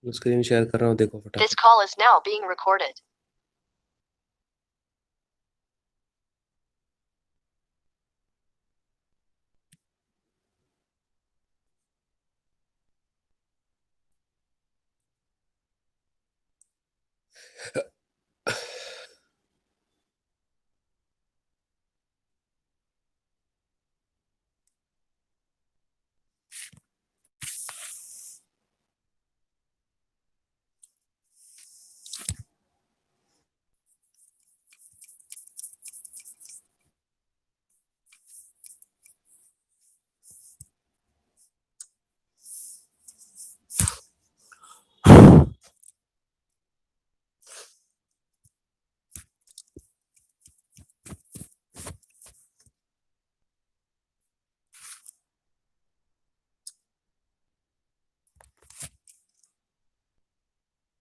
Screen share कर रहा हूँ, देखो This फटाफट। call is now being recorded.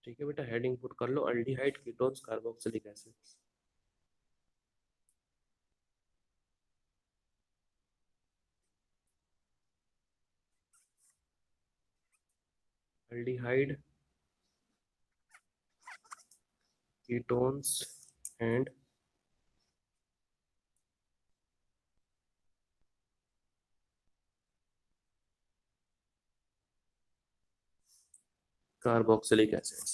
ठीक है बेटा, हेडिंग पुट कर लो, aldehyde ketones carboxylic acid. Aldehyde ketones and carboxylic acids.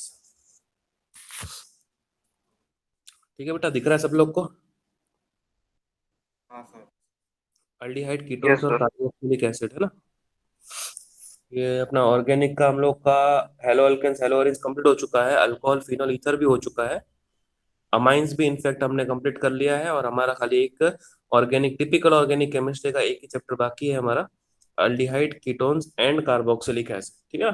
ठीक है बेटा, दिख रहा है सब लोग को? हाँ सर। अल्डिहाइड यस कीटोन्स और सर। कार्बोक्सिलिक एसिड है ना। ये अपना ऑर्गेनिक का हम लोग का haloalkanes haloarenes complete हो चुका है, अल्कोहल फिनोल ईथर भी हो चुका है, अमाइंस भी इनफैक्ट हमने कंप्लीट कर लिया है, और हमारा खाली एक ऑर्गेनिक टिपिकल ऑर्गेनिक केमिस्ट्री का एक ही चैप्टर बाकी है हमारा, aldehyde ketones and carboxylic acid. ठीक है।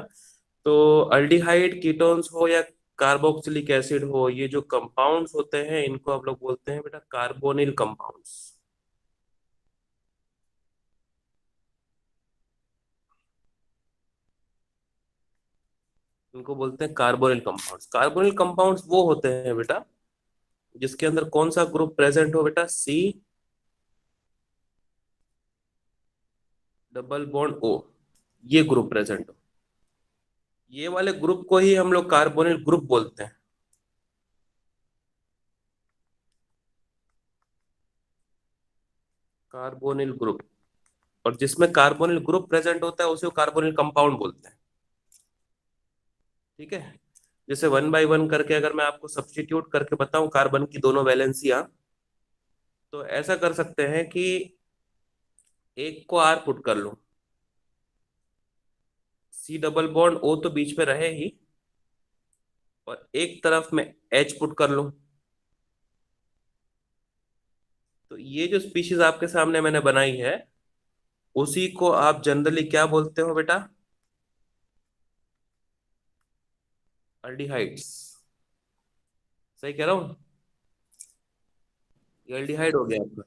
तो अल्डिहाइड कीटोन्स हो या कार्बोक्सिलिक एसिड हो, ये जो कंपाउंड्स होते हैं इनको आप लोग बोलते हैं बेटा कार्बोनिल कंपाउंड्स। इनको बोलते हैं कार्बोनिल कंपाउंड्स। कार्बोनिल कंपाउंड्स वो होते हैं बेटा जिसके अंदर कौन सा ग्रुप प्रेजेंट हो बेटा, सी डबल बॉन्ड ओ, ये ग्रुप प्रेजेंट हो। ये वाले ग्रुप को ही हम लोग कार्बोनिल ग्रुप बोलते हैं। Carbonyl group. और जिसमें कार्बोनिल ग्रुप प्रेजेंट होता है उसे कार्बोनिल कंपाउंड बोलते हैं। ठीक है। जैसे वन बाय वन करके अगर मैं आपको सब्स्टिट्यूट करके बताऊं कार्बन की दोनों वैलेंसियां, तो ऐसा कर सकते हैं कि एक को आर पुट कर लूं, सी डबल बॉन्ड ओ तो बीच में रहे ही, और एक तरफ में एच पुट कर लूं। तो ये जो स्पीशीज आपके सामने मैंने बनाई है उसी को आप जनरली क्या बोलते हो बेटा, अल्डिहाइड्स। सही कह रहा हूं? ये अल्डिहाइड हो गया आपका।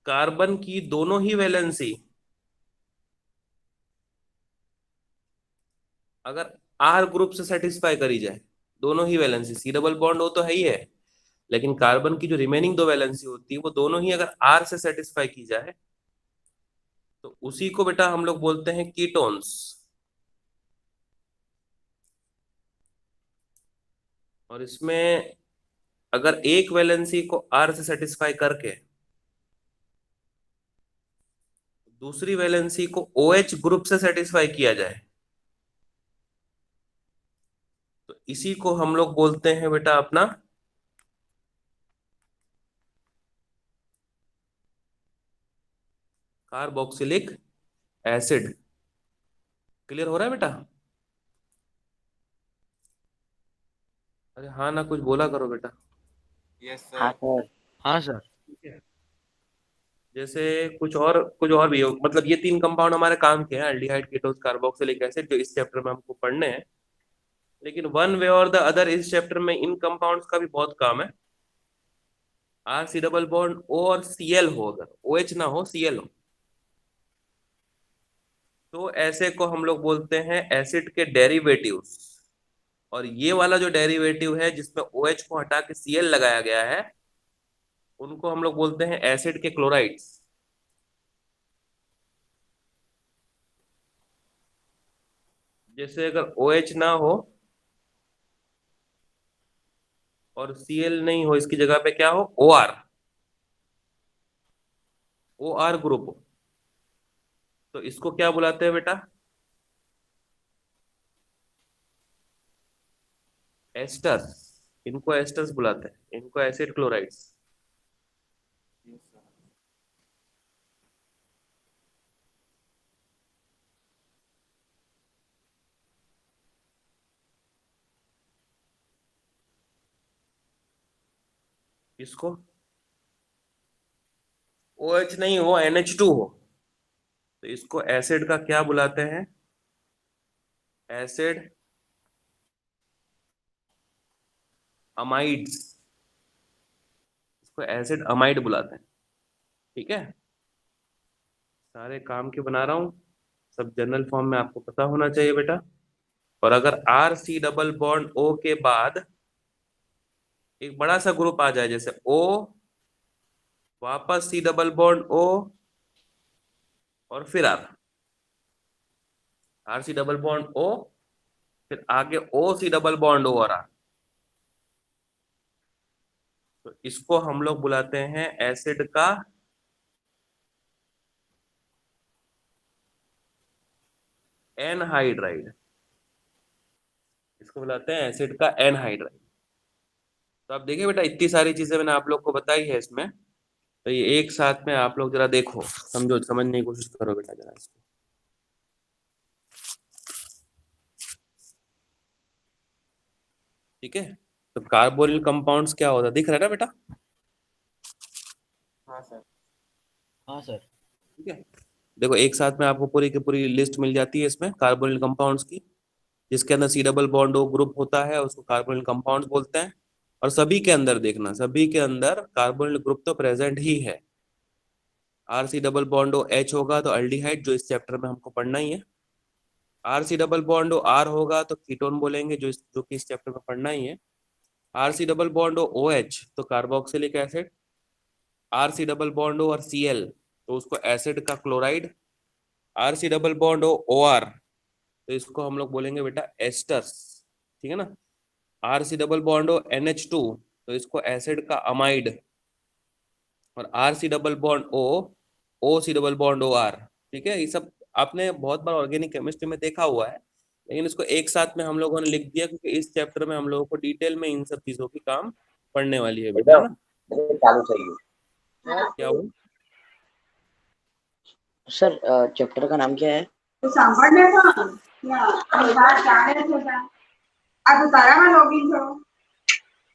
कार्बन की दोनों ही वैलेंसी अगर आर ग्रुप से सेटिस्फाई करी जाए, दोनों ही वैलेंसी, सी डबल बॉन्ड हो तो है ही है, लेकिन कार्बन की जो रिमेनिंग दो वैलेंसी होती है वो दोनों ही अगर आर से सेटिस्फाई की जाए, तो उसी को बेटा हम लोग बोलते हैं कीटोन्स। और इसमें अगर एक वैलेंसी को आर से सेटिस्फाई करके दूसरी वैलेंसी को ओ एच ग्रुप से सेटिस्फाई किया जाए, तो इसी को हम लोग बोलते हैं बेटा अपना कार्बोक्सिलिक एसिड। क्लियर हो रहा है बेटा? अरे हाँ ना, कुछ बोला करो बेटा। यस हाँ सर। सर। हाँ सर। ठीक है। जैसे कुछ और भी हो, मतलब ये तीन कंपाउंड हमारे काम के हैं, अल्डिहाइड कीटोन्स कार्बोक्सिलिक एसिड, जो इस चैप्टर में हमको पढ़ने हैं। लेकिन वन वे और द अदर इस चैप्टर में इन कंपाउंड्स का भी बहुत काम है। R C double bond O और सी एल हो, अगर ओ एच ना हो सी एल हो, तो ऐसे को हम लोग बोलते हैं एसिड के डेरिवेटिव्स। और ये वाला जो डेरिवेटिव है जिसमें ओ एच को हटा के सी एल लगाया गया है, उनको हम लोग बोलते हैं एसिड के क्लोराइड्स। जैसे अगर OH ना हो और Cl नहीं हो, इसकी जगह पे क्या हो, OR, OR ग्रुप, तो इसको क्या बुलाते हैं बेटा, एस्टर। इनको एस्टर्स बुलाते हैं, इनको एसिड क्लोराइड्स। इसको OH नहीं हो, NH2 हो, तो इसको एसिड का क्या बुलाते हैं, एसिड अमाइड्स। इसको एसिड अमाइड बुलाते हैं। ठीक है, सारे काम के बना रहा हूँ, सब जनरल फॉर्म में आपको पता होना चाहिए बेटा। और अगर RC डबल बॉन्ड O के बाद एक बड़ा सा ग्रुप आ जाए, जैसे O, वापस C डबल बॉन्ड O, और फिर RC डबल बॉन्ड O, फिर आगे OC डबल बॉन्ड O और R, तो इसको हम लोग बुलाते हैं एसिड का एनहाइड्राइड। इसको बुलाते हैं एसिड का एनहाइड्राइड। तो आप देखिए बेटा, इतनी सारी चीजें मैंने आप लोग को बताई है इसमें, तो ये एक साथ में आप लोग जरा देखो, समझो, समझने की कोशिश करो बेटा जरा इसको। ठीक है, तो कार्बोनिल कंपाउंड्स क्या होता है, दिख रहा है ना बेटा। हाँ सर। हाँ सर। ठीक है, देखो एक साथ में आपको पूरी की पूरी लिस्ट मिल जाती है इसमें कार्बोनिल कंपाउंड्स की, जिसके अंदर C double bond O group होता है, उसको कार्बोनिल कंपाउंड्स बोलते हैं। और सभी के अंदर देखना, सभी के अंदर कार्बोनिल ग्रुप तो प्रेजेंट ही है। RC double bond O H होगा तो अल्डिहाइड, जो इस चैप्टर में हमको पढ़ना ही है। RC double bond O R होगा तो कीटोन बोलेंगे, जो कि इस चैप्टर में पढ़ना ही है। RC double bond O OH तो carboxylic acid. RC double bond O और Cl तो उसको एसिड का chloride. RC double bond O OR तो इसको हम लोग बोलेंगे बेटा एस्टर्स। ठीक है ना। RC double bond O NH2 तो इसको एसिड का अमाइड। और RC double bond O OC double bond OR। ठीक है, ये सब आपने बहुत बार ऑर्गेनिक केमिस्ट्री में देखा हुआ है, लेकिन इसको एक साथ में हम लोगों ने लिख दिया क्योंकि इस चैप्टर में हम लोगों को डिटेल में इन सब चीजों की काम पढ़ने वाली है बेटा, है ना। चालू चाहिए क्या हुआ। सर। चैप्टर का नाम क्या है? तो સાંભળને પણ બહાર ચાલે છે આ તો તારામાં લોગિન છો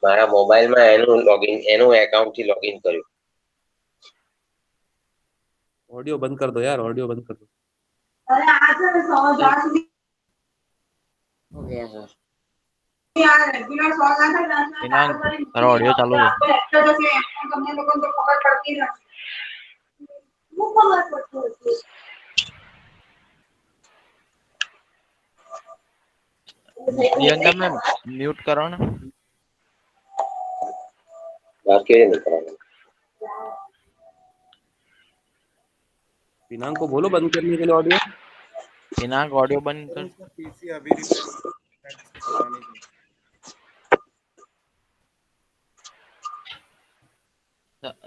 મારા મોબાઈલમાં એનું લોગિન એનું એકાઉન્ટથી લોગિન કર્યું. ऑडियो बंद कर दो यार, ऑडियो बंद कर दो। અરે આ છે ને 100 સુધી हो गया सर। આ રેગ્યુલર 100 ના થાય ને पिनाक ચાલુ કરી તારો ઓડિયો ચાલુ છે આપણે લેક્ચર જશે એમ તમને લોકોને તો ખબર પડતી નથી હું ખબર પડતું હતું प्रियंका मैम म्यूट करो ना। વાત કેવી નહીં કરવાની. पिनाक को बोलो बंद करने के लिए ऑडियो। पिनाक ऑडियो बंद कर। पीसी अभी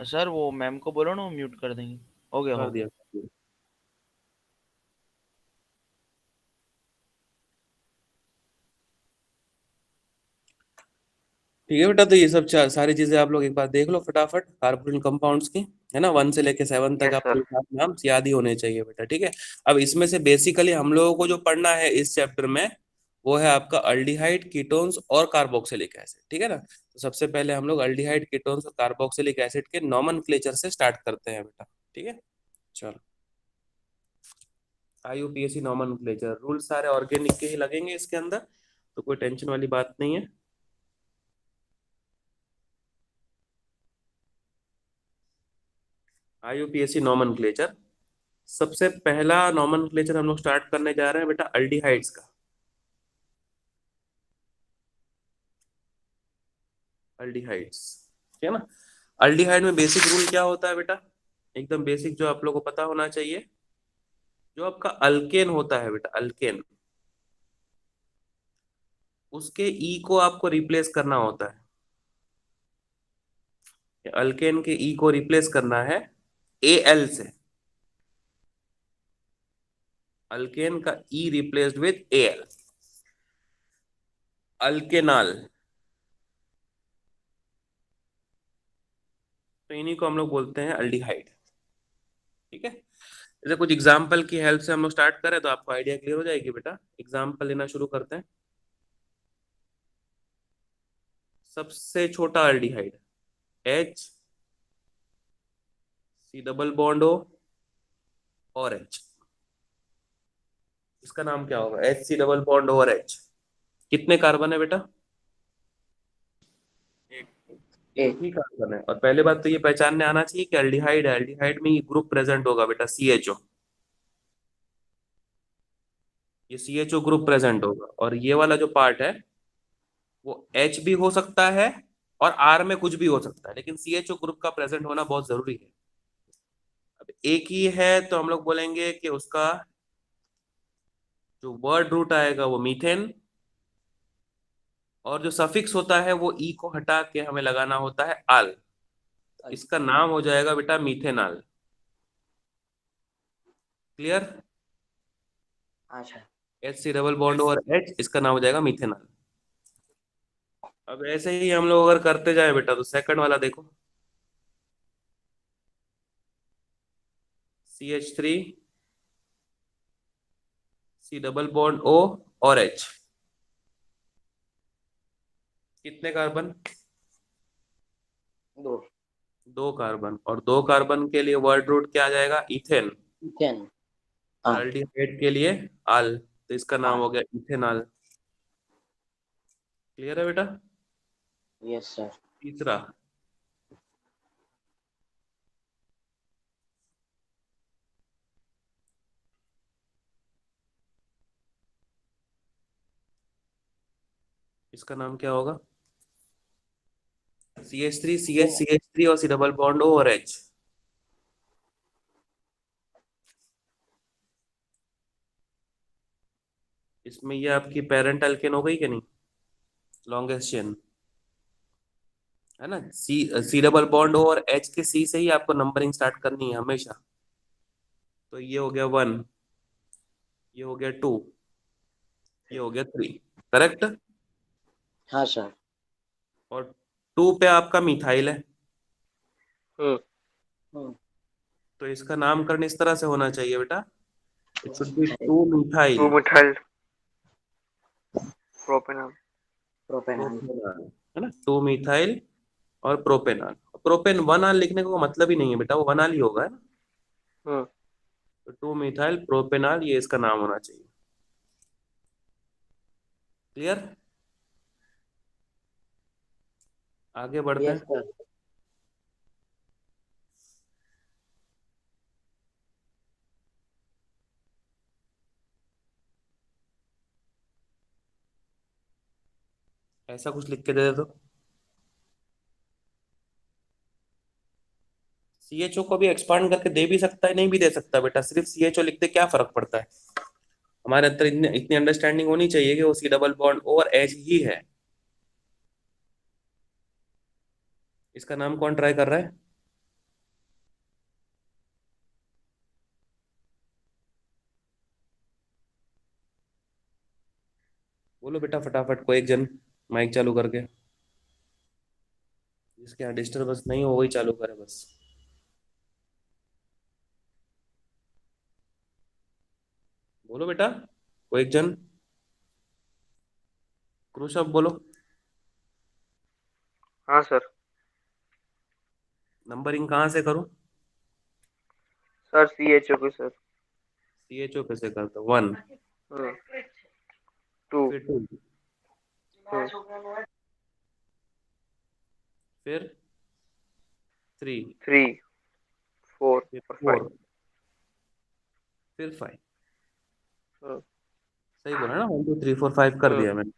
सर वो मैम को बोलो ना, वो म्यूट कर देंगे। हो गया कर हो गया। दिया। ठीक है बेटा, तो ये सब सारी चीजें आप लोग एक बार देख लो फटाफट, कार्बोनिल कंपाउंड्स की, है ना। 1 से लेके 7 तक यस आपको सर। नाम याद ही होने चाहिए बेटा। ठीक है, अब इसमें से बेसिकली हम लोगों को जो पढ़ना है इस चैप्टर में, वो है आपका अल्डिहाइड, कीटोन्स और कार्बोक्सिलिक एसिड। ठीक है ना, तो सबसे पहले हम लोग अल्डिहाइड, कीटोन्स और कार्बोक्सिलिक एसिड के नॉमेनक्लेचर से स्टार्ट करते हैं बेटा। ठीक है, चलो। IUPAC नॉमेनक्लेचर रूल सारे ऑर्गेनिक के ही लगेंगे इसके अंदर, तो कोई टेंशन वाली बात नहीं है। IUPAC नॉमेनक्लेचर, सबसे पहला नॉमेनक्लेचर हम लोग स्टार्ट करने जा रहे हैं बेटा अल्डिहाइड्स का। अल्डिहाइड्स, ठीक है ना। अल्डिहाइड में बेसिक रूल क्या होता है बेटा, एकदम बेसिक जो आप लोग को पता होना चाहिए। जो आपका अल्केन होता है बेटा, अल्केन, उसके ई को आपको रिप्लेस करना होता है। अल्केन के ई को रिप्लेस करना है एल से। अल्केन का ई रिप्लेस्ड विथ एल, अल्केनाल। तो इन्हीं को हम लोग बोलते हैं अल्डिहाइड। ठीक है, जैसे कुछ एग्जाम्पल की हेल्प से हम लोग स्टार्ट करें तो आपको आइडिया क्लियर हो जाएगी बेटा। एग्जाम्पल लेना शुरू करते हैं। सबसे छोटा aldehyde H, C double bond O और एच। इसका नाम क्या होगा? एच सी डबल बॉन्ड और एच। कितने कार्बन है बेटा? एक एक। ही कार्बन है। और पहले बात तो ये पहचानने आना चाहिए कि अल्डिहाइड है, अल्डिहाइड में ये ग्रुप प्रेजेंट होगा बेटा, सी एच ओ। ये C H O group present होगा। और ये वाला जो पार्ट है वो एच भी हो सकता है और आर में कुछ भी हो सकता है, लेकिन सी एच ओ ग्रुप का प्रेजेंट होना बहुत जरूरी है। अब एक ही है तो हम लोग बोलेंगे कि उसका जो वर्ड रूट आएगा वो मीथेन, और जो सफिक्स होता है वो ई को हटा के हमें लगाना होता है आल। इसका नाम हो जाएगा बेटा मीथेनाल। क्लियर? अच्छा। एच सी डबल बॉन्ड और एच, इसका नाम हो जाएगा मीथेनाल। अब ऐसे ही हम लोग अगर करते जाए बेटा तो सेकंड वाला देखो, CH3, सी डबल बॉन्ड ओ और एच। कितने कार्बन? दो। दो कार्बन। और दो कार्बन के लिए वर्ड रूट क्या आ जाएगा? इथेन। इथेन। और हाँ। अल्डिहाइड के लिए आल, तो इसका नाम हाँ। हो गया इथेनॉल। क्लियर है बेटा? Yes sir. तीसरा, इसका नाम क्या होगा? CH3, CH3 और सी डबल बॉन्ड ओ और एच। इसमें ये आपकी पेरेंट अल्केन हो गई कि नहीं? लॉन्गेस्ट चेन है ना। सी डबल बॉन्ड ओ और एच के सी से ही आपको नंबरिंग स्टार्ट करनी है हमेशा। तो ये हो गया 1, ये हो गया 2, ये हो गया 3। करेक्ट? हाँ सर। और 2 पे आपका मिथाइल है, हम्म हम्म। तो इसका नामकरण इस तरह से होना चाहिए बेटा, it should be 2 methyl two methyl propanol. Propanol. Propanol, है ना। 2 मिथाइल और प्रोपेनॉल। प्रोपेन 1 आल लिखने का कोई मतलब ही नहीं है बेटा, वो 1 आल ही होगा, है ना। हम्म तो 2 मिथाइल प्रोपेनॉल, ये इसका नाम होना चाहिए। क्लियर? आगे बढ़ते यस हैं। सर। ऐसा कुछ लिख के दे दे तो। CHO को भी एक्सपांड करके दे भी सकता है, नहीं भी दे सकता बेटा, सिर्फ CHO लिख दे, क्या फर्क पड़ता है। हमारे अंदर इतनी इतनी अंडरस्टैंडिंग होनी चाहिए कि वो सी डबल बॉन्ड ओ और एच ही है। इसका नाम कौन ट्राई कर रहा है? बोलो बेटा फटाफट, कोई एक जन माइक चालू करके, जिसके यहाँ डिस्टर्बेंस नहीं हो वही चालू करे बस। बोलो बेटा, कोई एक जन। क्रुशव बोलो। हाँ सर। नंबरिंग कहाँ से करूँ? सर CHO के सर। CHO कैसे करता? 1, हम्म टू। फिर 2, हम्म फिर 3, थ्री, फोर फिर और फाइव। 4, फिर 5। हम्म सही बोला ना? 1 2 3 4 5 कर हम्म दिया मैंने,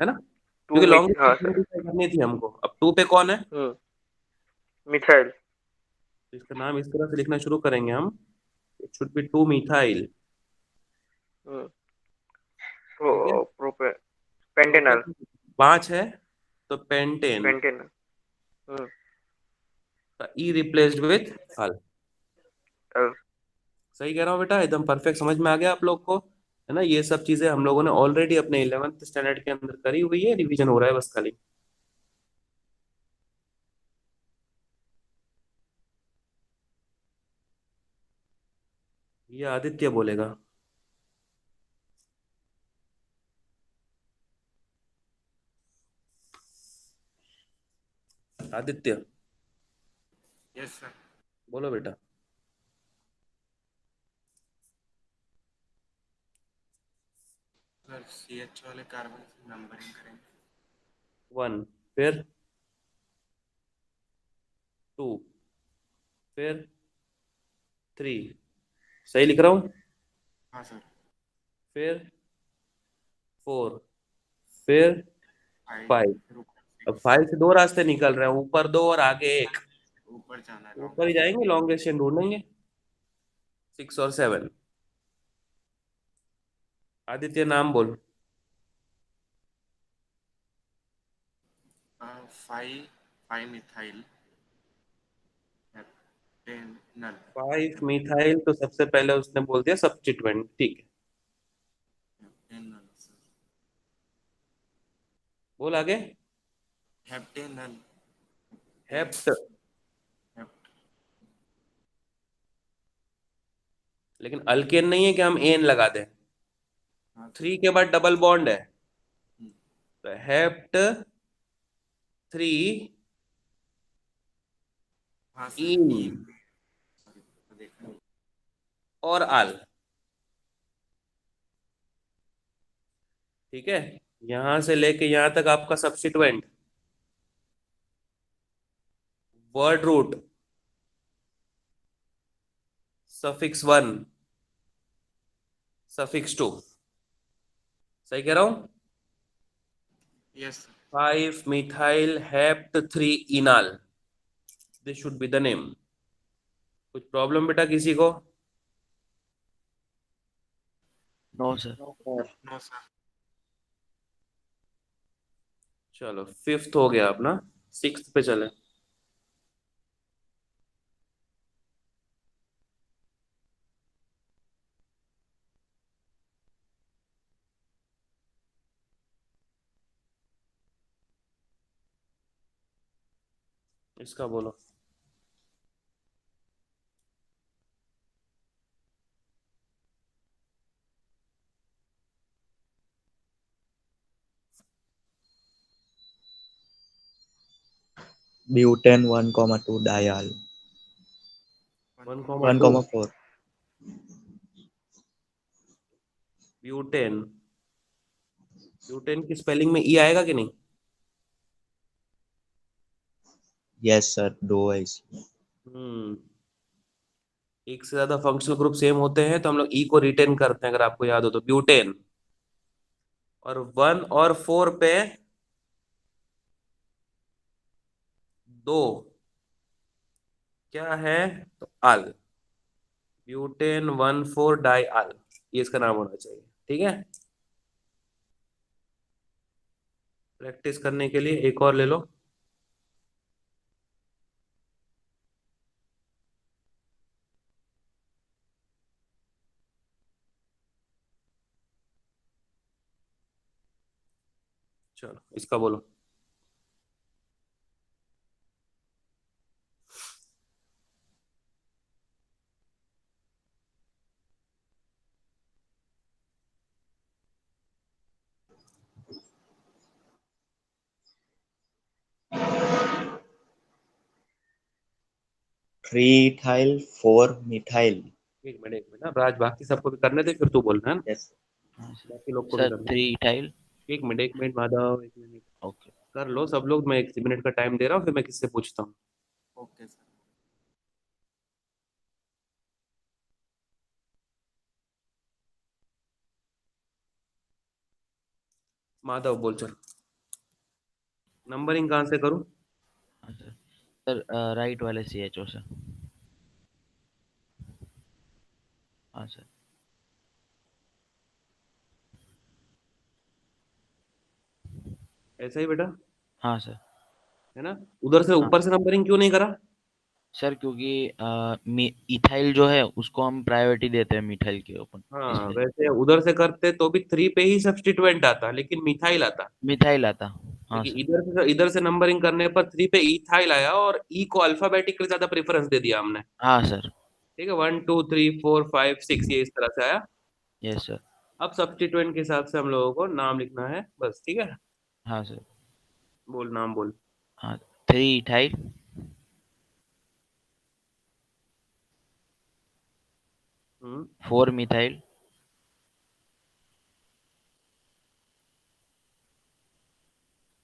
है ना। टू क्योंकि मिथ लॉन्ग हाँ सर। करनी थी हमको। अब 2 पे कौन है? हम्म मिथाइल। तो इसका नाम इस तरह से लिखना शुरू करेंगे हम, इट शुड बी 2 मिथाइल। हम्म ठीक है। प्रोपे पेंटेनल। 5 है तो पेंटेन पेंटेनल। हम्म। का ई रिप्लेस्ड विथ अल। अल। सही कह रहा हूँ बेटा? एकदम परफेक्ट समझ में आ गया आप लोग को, है ना? ये सब चीजें हम लोगों ने ऑलरेडी अपने 11th स्टैंडर्ड के अंदर करी हुई है, रिवीजन हो रहा है बस खाली। ये आदित्य बोलेगा। Aditya yes sir. बोलो बेटा। सर CH वाले कार्बन से नंबरिंग करेंगे। 1, फिर 2, फिर 3। सही लिख रहा हूँ? हाँ सर। फिर 4, फिर फाइव 5। फिर ऊपर अब 6। 5 से दो रास्ते निकल रहे हैं, ऊपर 2 और आगे एक। ऊपर जाना है ऊपर ही लॉन्ग। जाएंगे, लॉन्गेस्ट चेन ढूंढेंगे। 6 और 7। आदित्य नाम बोल। 5 5 मिथाइल हेप्टेनल। 5 मिथाइल तो सबसे पहले उसने बोल दिया सब्स्टिट्यूएंट, ठीक है। Heptanal sir. बोल आगे। हेप्टेनल। हेप्ट। हेप्ट। लेकिन अल्केन नहीं है कि हम एन लगा दें। हाँ सर। 3 के बाद डबल बॉन्ड है, हम्म, तो हेप्ट 3 हाँ सर इन ई। सॉरी देखा नहीं। और आल। ठीक है, यहां से लेके यहां तक आपका substituent. Word root suffix 1 suffix 2। सही कह रहा हूं? Yes sir. 5 methyl hept 3 enal, this should be the name. कुछ प्रॉब्लम बेटा किसी को? No sir. No sir. No sir. चलो, 5th हो गया अपना, 6th पे चले। इसका बोलो। Butane 1,2 dial 1,2 1,4 butane. ब्यूटेन की स्पेलिंग में ई आएगा कि नहीं? यस सर, 2 है इसमें। हम्म। एक से ज्यादा फंक्शनल ग्रुप सेम होते हैं तो हम लोग ई को रिटेन करते हैं, अगर आपको याद हो तो। ब्यूटेन। और 1 और 4 पे 2 क्या है? तो आल। ब्यूटेन 1,4 डाई आल, ये इसका नाम होना चाहिए। ठीक है, प्रैक्टिस करने के लिए एक और ले लो। चलो, इसका बोलो। Three ethyl 4 methyl. एक मिनट ना राज, बाकी सबको भी करने दे, फिर तू बोलना है ना। यस हाँ सर। बाकी लोग को भी सर करना। 3 टाइल। एक मिनट माधव, एक मिनट। ओके। कर लो सब लोग, मैं 1 मिनट का टाइम दे रहा हूँ, फिर मैं किससे पूछता हूँ। Okay sir. माधव बोल, चल। नंबरिंग कहाँ से करूँ? हाँ सर। सर राइट वाले CHO सर। हाँ सर। ऐसा ही बेटा, हाँ सर। है ना? उधर से हाँ ऊपर से नंबरिंग क्यों नहीं करा? सर, क्योंकि इथाइल जो है उसको हम प्रायोरिटी देते हैं मिथाइल के ऊपर, हाँ, इसलिए। वैसे उधर से करते तो भी 3 पे ही सब्स्टिट्यूएंट आता, लेकिन मिथाइल आता। मिथाइल आता। हाँ देखिए, सर। इधर से नंबरिंग करने पर 3 पे इथाइल आया, और ई को अल्फाबेटिकली ज्यादा प्रेफरेंस दे दिया हमने। हाँ सर। ठीक है, 1 2 3 4 5 6 ये इस तरह से आया। Yes sir. अब सब्स्टिट्यूएंट के हिसाब से हम लोगों को नाम लिखना है बस, ठीक है? हाँ सर। बोल, नाम बोल। हाँ, 3 इथाइल, हम्म 4 मिथाइल,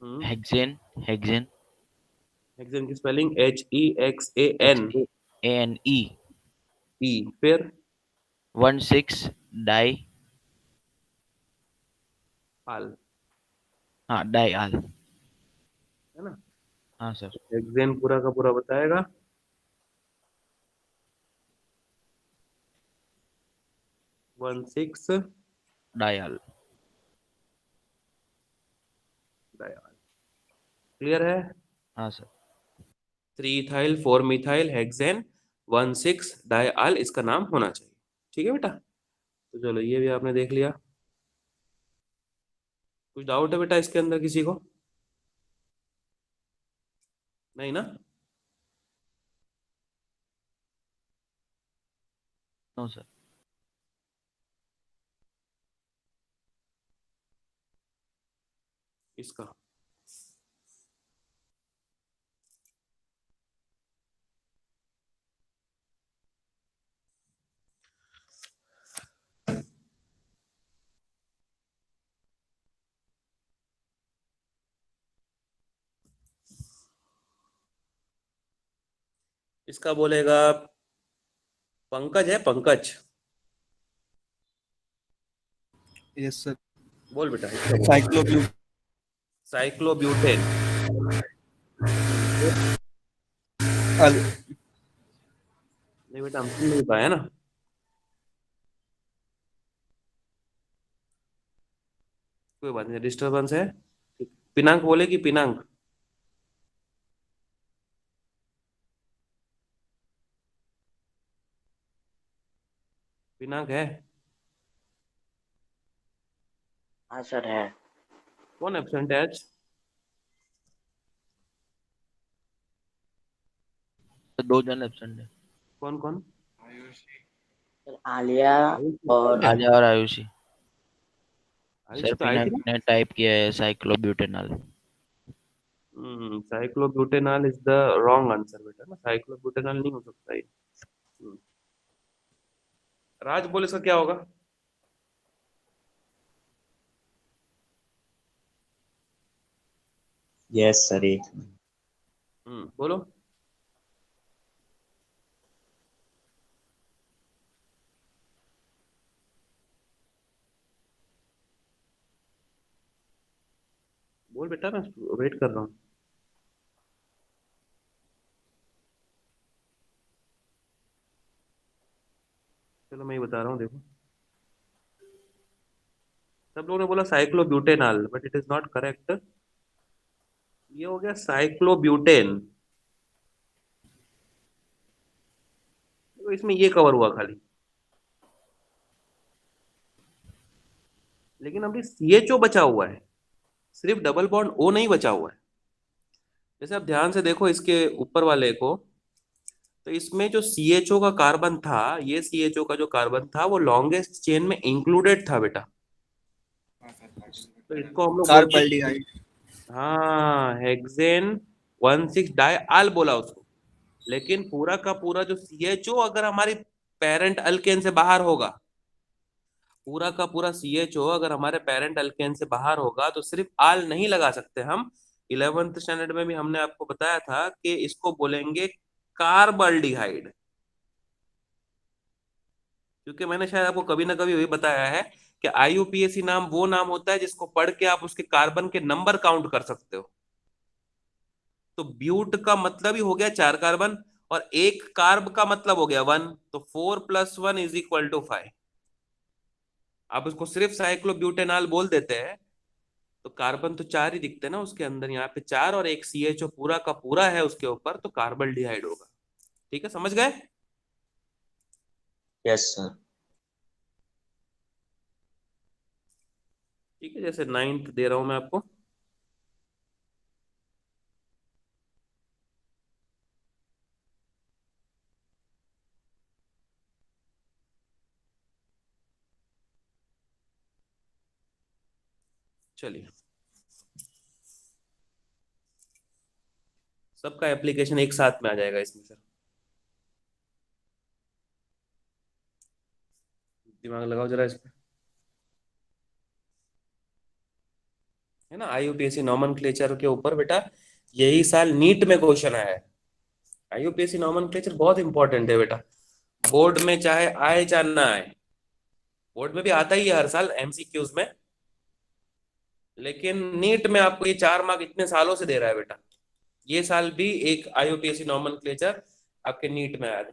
हम्म हेक्सेन, हेक्सेन, हेक्सेन की स्पेलिंग HEXAN। HANE, ई, फिर 16 डाई, आल, हाँ डाई आल। है ना? हाँ सर। हेक्सेन पूरा का पूरा बताएगा। 16 डाई आल। डायल। क्लियर है? हाँ sir. 3 ethyl 4 methyl hexane 16 dial इसका नाम होना चाहिए। ठीक है बेटा, तो चलो ये भी आपने देख लिया। कुछ डाउट है बेटा इसके अंदर किसी को? नहीं ना? No sir. इसका इसका बोलेगा पंकज है, पंकज। Yes sir. बोल बेटा, इसका बोल। साइक्लोब्यूट साइक्लोब्यूटेन। नहीं बेटा, हम सुन नहीं पाया ना। कोई बात नहीं, डिस्टरबेंस है। पिनांक बोलेगी, पिनांक। पिनांक है? हाँ सर है। कौन एब्सेंट है आज? तो 2 जन एब्सेंट है। कौन कौन? सर आलिया आयुष और है? आलिया और आयुषी। आयुष सर तो आई थी पिनाक ना। ने टाइप किया है साइक्लोब्यूटेनॉल। साइक्लोब्यूटेनॉल इज द रॉन्ग आंसर बेटा, ना साइक्लोब्यूटेनॉल नहीं हो सकता ये। हम्म, राज बोल, इसका क्या होगा? यस सर, एक बोलो। बोल बेटा, मैं वेट कर रहा हूँ। चलो मैं ही बता रहा हूँ, देखो। सब लोगों ने बोला cyclobutanol, but it is not correct. ये हो गया साइक्लोब्यूटेन। तो इसमें ये कवर हुआ खाली, लेकिन अभी CHO बचा हुआ है, सिर्फ डबल बॉन्ड O नहीं बचा हुआ है। जैसे आप ध्यान से देखो इसके ऊपर वाले को, तो इसमें जो CHO का कार्बन था, ये CHO का जो कार्बन था वो लॉन्गेस्ट चेन में इंक्लूडेड था बेटा। तो इसको हम लोग बोलते हैं, कार्बल्डिहाइड। हाँ, हेक्सेन 16 डाइआल बोला उसको। लेकिन पूरा का पूरा जो CHO अगर हमारी पेरेंट अल्केन से बाहर होगा, पूरा का पूरा CHO अगर हमारे पेरेंट अल्केन से बाहर होगा, तो सिर्फ आल नहीं लगा सकते हम। 11th स्टैंडर्ड में भी हमने आपको बताया था कि इसको बोलेंगे कार्बल्डिहाइड। क्योंकि मैंने शायद आपको कभी ना कभी वही बताया है कि IUPAC नाम वो नाम होता है जिसको पढ़ के आप उसके कार्बन के नंबर काउंट कर सकते हो। तो ब्यूट का मतलब ही हो गया 4 कार्बन, और एक कार्ब का मतलब हो गया 1, तो 4 + 1 = 5। आप उसको सिर्फ साइक्लोब्यूटेनॉल बोल देते हैं, तो कार्बन तो चार ही दिखते हैं ना उसके अंदर, यहाँ पे चार और एक CHO पूरा का पूरा है उसके ऊपर, तो कार्बल्डिहाइड होगा। ठीक है, समझ गए? yes sir. ठीक है, जैसे 9th दे रहा हूं मैं आपको। चलिए, सबका एप्लीकेशन एक साथ में आ जाएगा इसमें सर, दिमाग लगाओ जरा इस पे। है ना, IUPAC नॉमेनक्लेचर के ऊपर बेटा यही साल नीट में क्वेश्चन आया है। IUPAC नॉमेनक्लेचर बहुत इंपॉर्टेंट है बेटा, बोर्ड में चाहे आए चाहे ना आए, बोर्ड में भी आता ही है हर साल MCQs में, लेकिन नीट में आपको ये 4 मार्क इतने सालों से दे रहा है बेटा। ये साल भी एक IUPAC नॉमेनक्लेचर आपके नीट में आया था,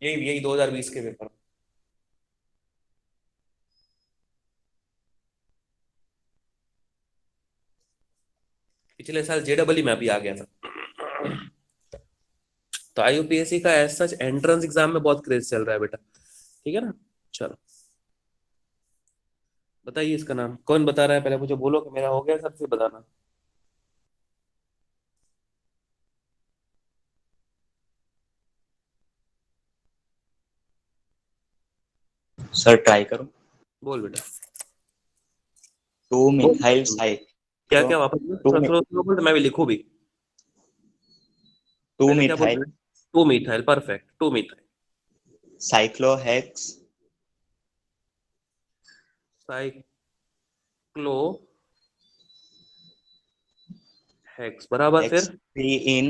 यही यही 2020 के पेपर। पिछले साल JEE में भी आ गया था। तो IUPAC का एज सच एंट्रेंस एग्जाम में बहुत क्रेज चल रहा है बेटा। ठीक है ना, चलो बताइए इसका नाम कौन बता रहा है, पहले मुझे बोलो कि मेरा हो गया, सबसे बताना। सर ट्राई करो. बोल बेटा। 2 methyl क्या cyclo क्या वापस बोल, 2 थोड़ा स्लो स्लो बोल तो मैं भी लिखूं भी। 2 पहले क्या बोल methyl रहे हैं? 2 methyl, perfect, 2 methyl cyclohex cyclo hex, बराबर, फिर X3 in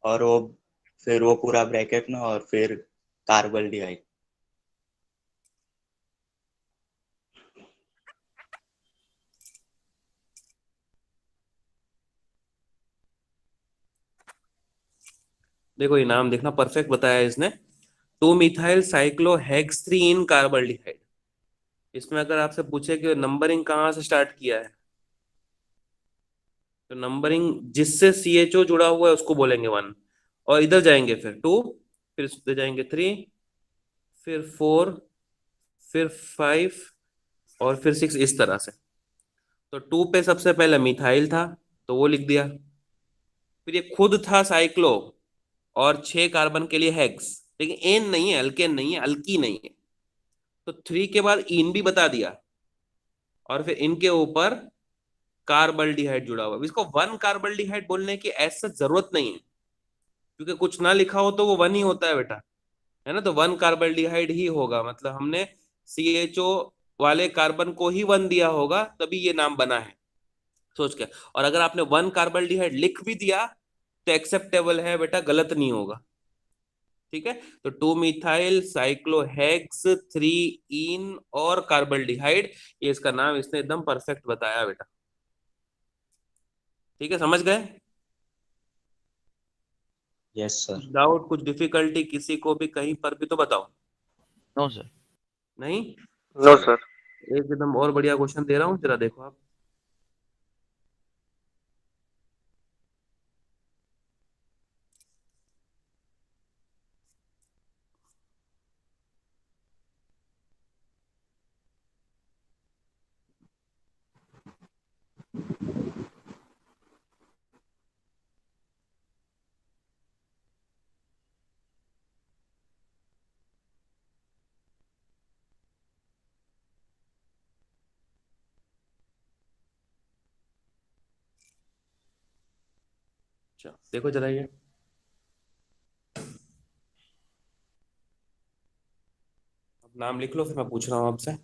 और वो फिर वो पूरा ब्रैकेट में और फिर कार्बल्डिहाइड. देखो ये नाम देखना, परफेक्ट बताया है इसने, 2 मिथाइल साइक्लोहेक्स 3 इन कार्बल्डिहाइड। इसमें अगर आपसे पूछे कि नंबरिंग कहाँ से स्टार्ट किया है, तो नंबरिंग जिससे CHO जुड़ा हुआ है उसको बोलेंगे 1, और इधर जाएंगे फिर 2, फिर इधर जाएंगे 3, फिर 4, फिर 5, और फिर 6, इस तरह से। तो 2 पे सबसे पहले मिथाइल था, तो वो लिख दिया। फिर ये खुद था साइक्लो, और 6 कार्बन के लिए हेक्स, लेकिन एन नहीं है, अल्केन नहीं है, अल्की नहीं है, तो 3 के बाद इन भी बता दिया, और फिर इनके ऊपर कार्बल्डिहाइड जुड़ा हुआ है। इसको 1 कार्बल्डिहाइड बोलने की ऐसा जरूरत नहीं है, क्योंकि कुछ ना लिखा हो तो वो 1 ही होता है बेटा, है ना, तो 1 कार्बल्डिहाइड ही होगा, मतलब हमने CHO वाले कार्बन को ही 1 दिया होगा, तभी ये नाम बना है, सोच के। और अगर आपने 1 कार्बल्डिहाइड लिख भी दिया तो एक्सेप्टेबल है बेटा, गलत नहीं होगा। ठीक है, तो 2 मिथाइल साइक्लोहेक्स 3 इन और कार्बल्डिहाइड, ये इसका नाम इसने एकदम परफेक्ट बताया बेटा। ठीक है, समझ गए? yes sir. कुछ डाउट, कुछ डिफिकल्टी किसी को भी कहीं पर भी तो बताओ। No sir. नहीं? नो चलो, सर। एकदम और बढ़िया क्वेश्चन दे रहा हूँ, जरा देखो आप। चलो देखो जरा ये, अब नाम लिख लो, फिर मैं पूछ रहा हूँ आपसे।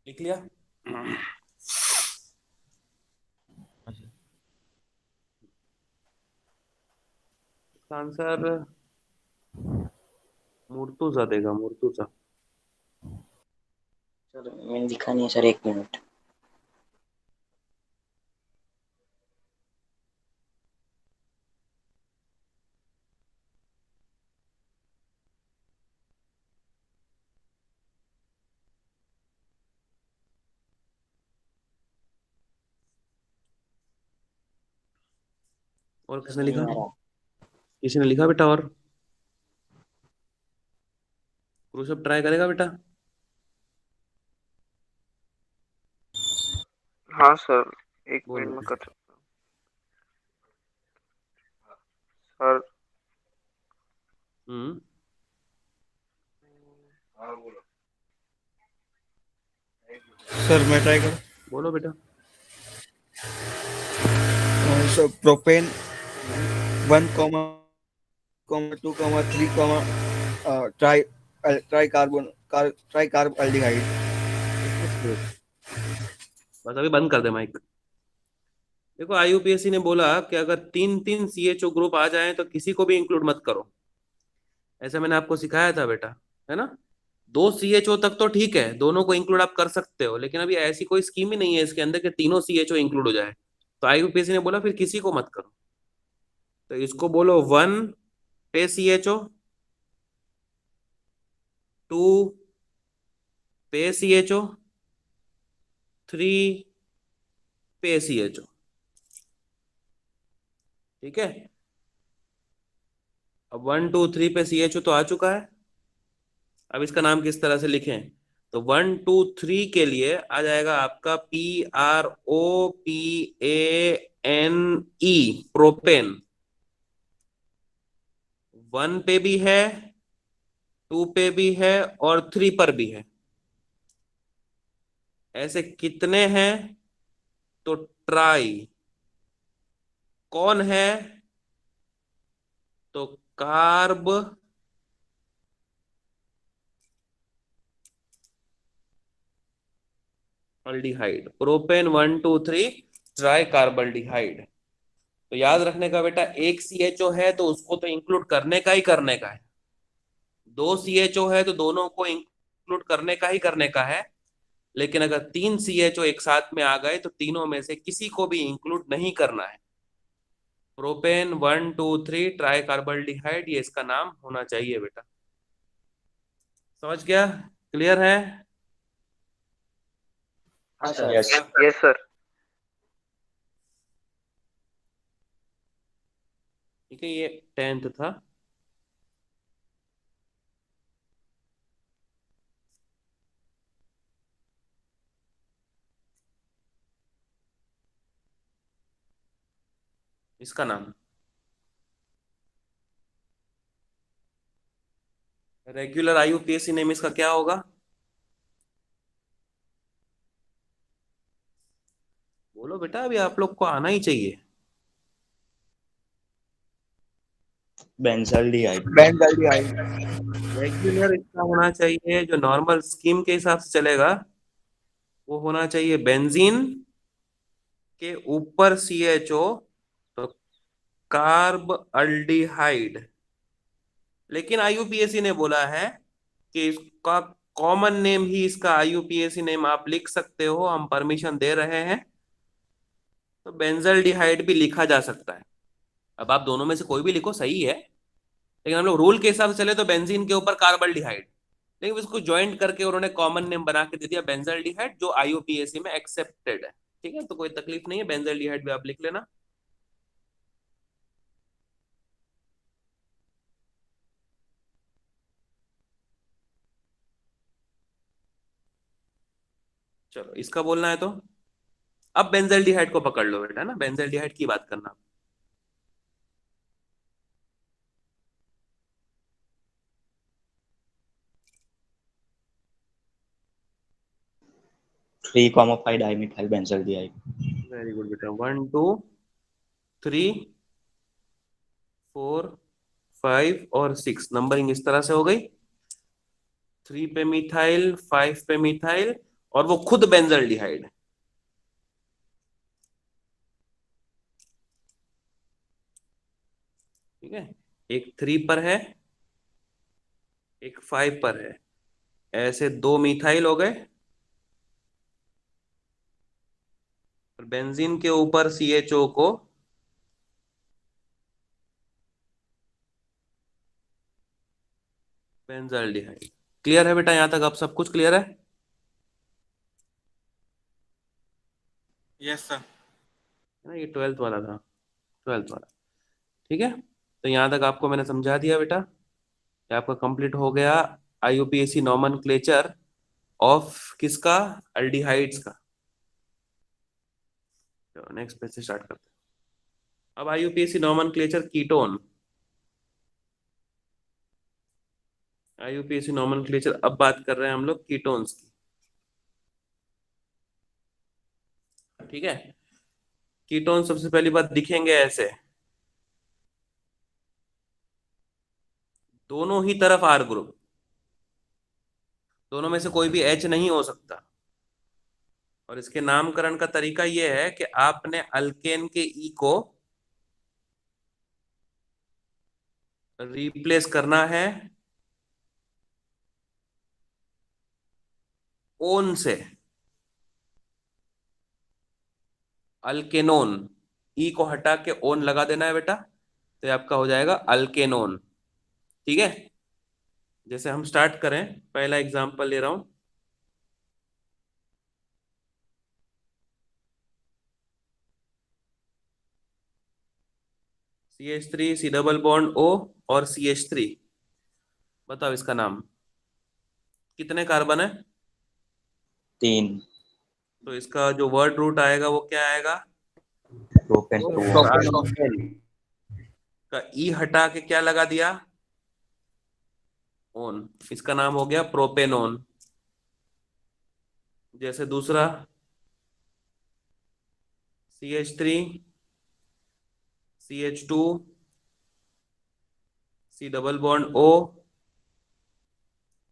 लिख लिया? इसका आंसर मुर्तुजा देगा, मुर्तुजा। सर मैंने दिखा नहीं है सर, 1 मिनट। और किसने नहीं लिखा? आ रहा। किसी ने लिखा बेटा? और ऋषभ ट्राई करेगा बेटा? हाँ सर, एक बोलो। मिनट में कर सकता हूँ सर। हम्म। सर मैं ट्राई करूँ। बोलो बेटा। सर प्रोपेन हम्म। 1,2,3, try try carbon try carb aldehyde. बस अभी बंद कर दे माइक। देखो, आईयूपीएससी ने बोला कि अगर तीन तीन सीएचओ ग्रुप आ जाएं तो किसी को भी इंक्लूड मत करो। ऐसा मैंने आपको सिखाया था बेटा, है ना? दो सीएचओ तक तो ठीक है, दोनों को इंक्लूड आप कर सकते हो, लेकिन अभी ऐसी कोई स्कीम ही नहीं है इसके अंदर कि तीनों सीएचओ इंक्लूड हो जाए। तो आईयूपीएससी ने बोला फिर किसी को मत करो। तो इसको बोलो 1 पे सीएचओ, 2 पे सीएचओ, 3 पे सीएचओ। ठीक है? अब 1 2 3 पे सीएचओ तो आ चुका है। अब इसका नाम किस तरह से लिखें? तो 1 2 3 के लिए आ जाएगा आपका PROPANE, प्रोपेन। 1 पे भी है, 2 पे भी है, और 3 पर भी है। ऐसे कितने हैं? तो ट्राई कौन है? तो कार्ब अल्डिहाइड, प्रोपेन 1 2 3 ट्राई कार्बल्डिहाइड। तो याद रखने का बेटा, एक सीएचओ है तो उसको तो इंक्लूड करने का ही करने का है। दो सीएचओ है तो दोनों को इंक्लूड करने का ही करने का है। लेकिन अगर तीन सीएचओ एक साथ में आ गए तो तीनों में से किसी को भी इंक्लूड नहीं करना है। प्रोपेन 1 2 3 ट्राई कार्बल्डिहाइड, ये इसका नाम होना चाहिए बेटा। समझ गया? क्लियर है? हाँ सर। यस। Yes sir. ठीक है, ये 10th था। इसका नाम रेगुलर आईयूपीएससी नेम इसका क्या होगा? बोलो बेटा, अभी आप लोग को आना ही चाहिए। बेंजल्डिहाइड। बेंजल्डिहाइड। रेगुलर इसका होना चाहिए, जो नॉर्मल स्कीम के हिसाब से चलेगा वो होना चाहिए बेंजीन के ऊपर सीएचओ, तो कार्ब अल्डिहाइड। लेकिन आईयूपीएससी ने बोला है कि इसका कॉमन नेम ही इसका आईयूपीएससी नेम आप लिख सकते हो, हम परमिशन दे रहे हैं। तो बेंजल्डिहाइड भी लिखा जा सकता है। अब आप दोनों में से कोई भी लिखो, सही है। लेकिन हम लोग रूल के हिसाब से चले तो बेंजीन के ऊपर कार्बल्डिहाइड, लेकिन इसको ज्वाइंट करके उन्होंने कॉमन नेम बना के दे दिया बेंजल्डिहाइड, जो आईयूपीएससी में एक्सेप्टेड है। ठीक है, तो कोई तकलीफ नहीं है, बेंजल्डिहाइड भी आप लिख लेना। चलो, इसका बोलना है तो अब बेंजल्डिहाइड को पकड़ लो बेटा ना, बेंजल्डिहाइड की बात करना। 3,5 डाइमिथाइल बेंजल्डिहाइड। वेरी गुड बेटा। 1 2 3 4 5 और 6 नंबरिंग इस तरह से हो गई। 3 पे मिथाइल, 5 पे मिथाइल, और वो खुद बेंजल्डिहाइड। ठीक है, एक 3 पर है, एक 5 पर है। ऐसे 2 मिथाइल हो गए और बेंजीन के ऊपर CHO को बेंजाल्डिहाइड। क्लियर है बेटा? यहां तक अब सब कुछ क्लियर है? Yes sir. है ना, ये 12th वाला था, 12th वाला। ठीक है, तो यहां तक आपको मैंने समझा दिया बेटा। ये आपका कंप्लीट हो गया IUPAC नॉमेनक्लेचर ऑफ किसका? अल्डिहाइड्स का। नेक्स्ट पेज से स्टार्ट करते हैं। अब IUPAC nomenclature ketone. IUPAC nomenclature, अब बात कर रहे हैं हम लोग कीटोन्स की। ठीक है, कीटोन सबसे पहली बात दिखेंगे ऐसे, दोनों ही तरफ R ग्रुप, दोनों में से कोई भी H नहीं हो सकता। और इसके नामकरण का तरीका यह है कि आपने अल्केन के E को रिप्लेस करना है ओन से। अल्केनोन, ई को हटा के ओन लगा देना है बेटा, तो ये आपका हो जाएगा अल्केनोन। ठीक है, जैसे हम स्टार्ट करें, पहला एग्जांपल ले रहा हूं। CH3 C double bond O और CH3, बताओ इसका नाम। कितने कार्बन है? 3। तो इसका जो वर्ड रूट आएगा वो क्या आएगा? प्रोपेन तो 2। प्रोपेनोन का ई हटा के क्या लगा दिया? ओन। इसका नाम हो गया प्रोपेनोन। जैसे दूसरा CH3 CH2 C double bond O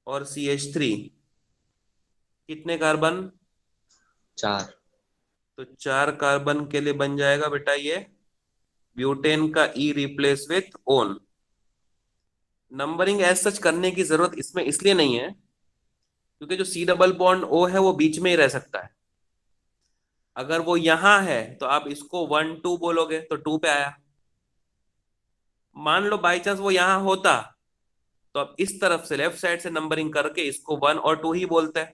और CH3, कितने कार्बन? 4। तो 4 कार्बन के लिए बन जाएगा बेटा ये ब्यूटेन का e replace with one. Numbering as such करने की जरूरत इसमें इसलिए नहीं है क्योंकि जो C डबल बॉन्ड O है वो बीच में ही रह सकता है। अगर वो यहां है तो आप इसको 1 2 बोलोगे तो 2 पे आया। मान लो बाई चांस वो यहां होता तो अब इस तरफ से लेफ्ट साइड से नंबरिंग करके इसको 1 और 2 ही बोलते हैं।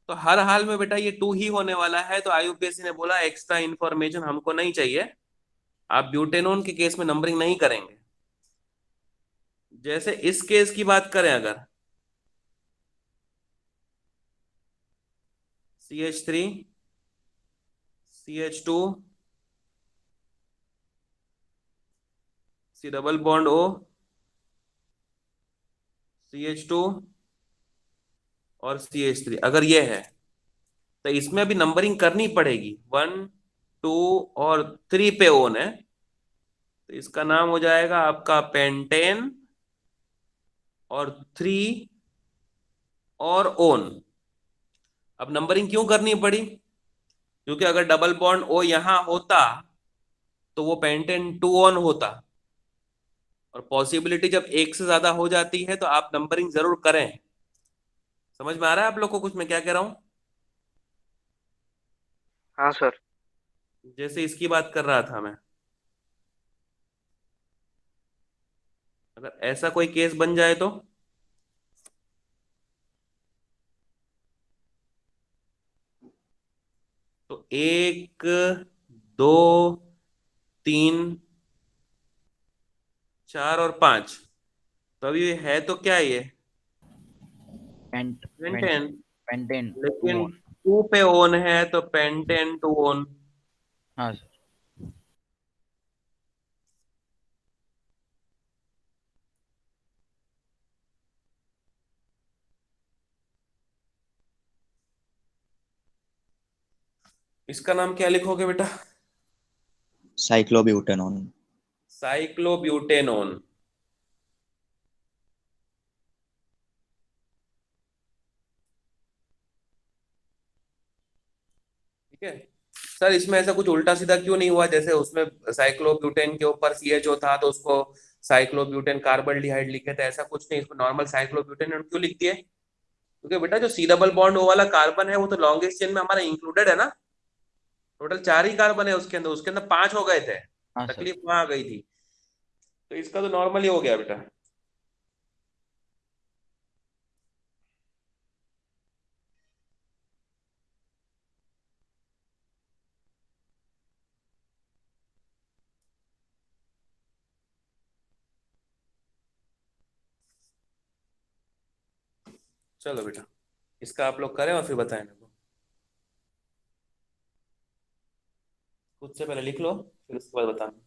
तो हर हाल में बेटा ये 2 ही होने वाला है। तो IUPAC ने बोला एक्स्ट्रा इंफॉर्मेशन हमको नहीं चाहिए, आप ब्यूटेनोन के केस में नंबरिंग नहीं करेंगे। जैसे इस केस की बात करें, अगर CH3 CH2 C double bond O CH2 और CH3 अगर ये है तो इसमें अभी नंबरिंग करनी पड़ेगी। 1 2 और 3 पे ओन है, तो इसका नाम हो जाएगा आपका पेंटेन और 3 और ओन। अब नंबरिंग क्यों करनी पड़ी? क्योंकि अगर डबल बॉन्ड O यहां होता तो वो पेंटेन 2 ओन होता, और पॉसिबिलिटी जब एक से ज्यादा हो जाती है तो आप नंबरिंग जरूर करें। समझ में आ रहा है आप लोग को कुछ मैं क्या कह रहा हूं? हाँ सर। जैसे इसकी बात कर रहा था मैं, अगर ऐसा कोई केस बन जाए तो 1 2 3 4 और 5, तो अभी है तो क्या ये पेंट पेंटेन, पेंटेन लेकिन 2 2 पे ओन है तो पेंटेन 2 ओन। हाँ सर। इसका नाम क्या लिखोगे बेटा? साइक्लोब्यूटेनॉन। साइक्लोब्यूटेनोन। ठीक है सर, इसमें ऐसा कुछ उल्टा सीधा क्यों नहीं हुआ? जैसे उसमें साइक्लोब्यूटेन के ऊपर CHO था तो उसको साइक्लोब्यूटेन कार्बल्डिहाइड लिखे थे, ऐसा कुछ नहीं, इसको नॉर्मल साइक्लोब्यूटेन क्यों लिख दिए? क्योंकि बेटा जो सी डबल बॉन्ड ओ वाला कार्बन है वो तो लॉन्गेस्ट चेन में हमारा इंक्लूडेड है ना, टोटल 4 ही कार्बन है उसके अंदर 5 हो गए थे, हाँ सर। तकलीफ वहां आ गई थी, तो इसका तो नॉर्मली हो गया बेटा। चलो बेटा, इसका आप लोग करें और फिर बताएं मेरे को, खुद से पहले लिख लो फिर उसके बाद बताना।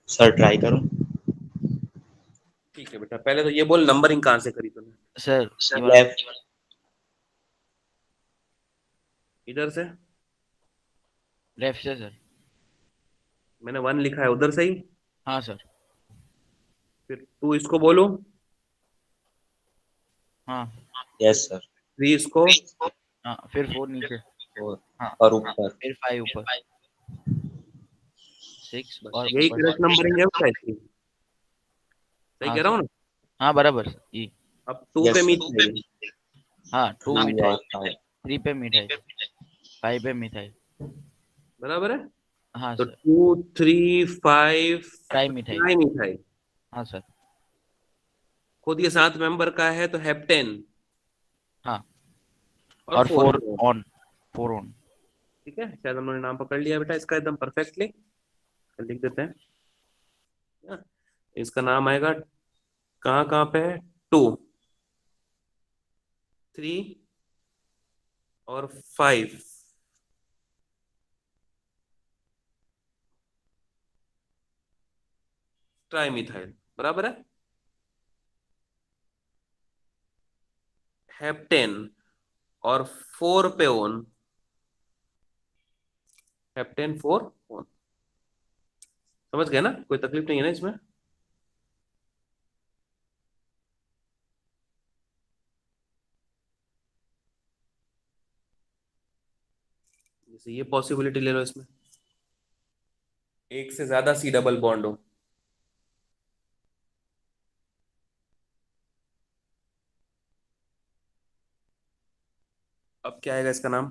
सर ट्राई करूं? ठीक है बेटा, पहले तो ये बोल नंबरिंग कहाँ से करी तूने? सर ये वाला लेफ्ट। इधर से? लेफ्ट से सर। मैंने 1 लिखा है उधर से ही, हाँ सर। फिर 2 इसको बोलो, हाँ। Yes sir. 3 इसको, हाँ फिर 4 नीचे। और हाँ ऊपर। फिर 5 ऊपर, 6 बस और यही ऊपर करेक्ट 6। नंबरिंग है बेटा इसकी, सही हाँ कह रहा हूँ सर। ना? हाँ बराबर सर ये। अब 2 पे यस मीट सर। चाहिए, हाँ 2 3 मिथाइल, और 5। 3 पे मिथाइल, 5 पे मिथाइल। बराबर है? हाँ तो सर। 2 3 5 tri methyl. 9 मिथाइल, हाँ सर। खुद ये 7 मेंबर का है तो हेप्टेन हाँ और और 4 4 ऑन, 4 ऑन। ठीक है, शायद हम लोगों ने नाम पकड़ लिया बेटा इसका एकदम परफेक्टली, लिख देते हैं। हाँ, इसका नाम आएगा, कहाँ कहाँ पे है, 2 3 और 5, ट्राइमिथाइल, बराबर है। हेप्टेन और 4 पे ओन, हेप्टेन 4 ओन, समझ गए ना? कोई तकलीफ नहीं है ना इसमें? जैसे ये पॉसिबिलिटी ले लो, इसमें एक से ज्यादा सी डबल बॉन्ड हो, अब क्या आएगा इसका नाम?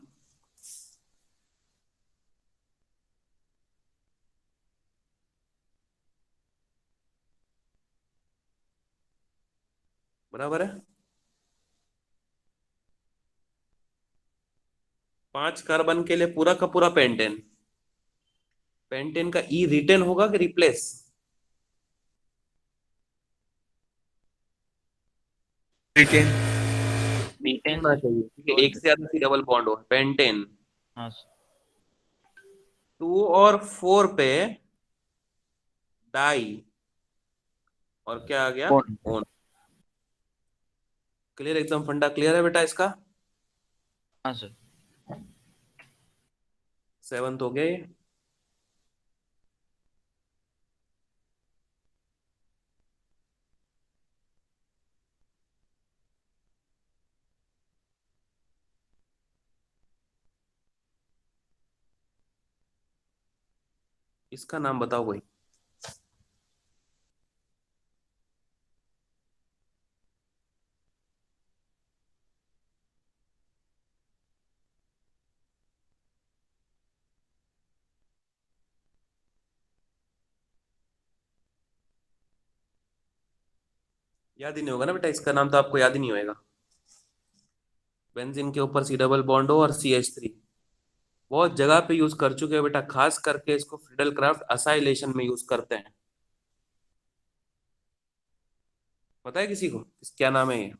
बराबर है, 5 कार्बन के लिए पूरा का पूरा पेंटेन, पेंटेन का ई रिटेन होगा कि रिप्लेस? रिटेन। रिटेन होना सर। चाहिए क्योंकि एक से ज्यादा सी डबल बॉन्ड हो, पेंटेन। हाँ सर। 2 और 4 पे डाई, और क्या आ गया, ऑन। ओन। क्लियर, एकदम फंडा क्लियर है बेटा इसका? हाँ सर। 7th हो गया ये। इसका नाम बताओ कोई। याद ही नहीं होगा ना बेटा, इसका नाम तो आपको याद ही नहीं होएगा। बेंजीन के ऊपर सी डबल बॉन्ड हो और CH3, बहुत जगह पे यूज कर चुके हैं बेटा, खास करके इसको फ्रीडल क्राफ्ट असाइलेशन में यूज करते हैं। पता है किसी को क्या नाम है ये?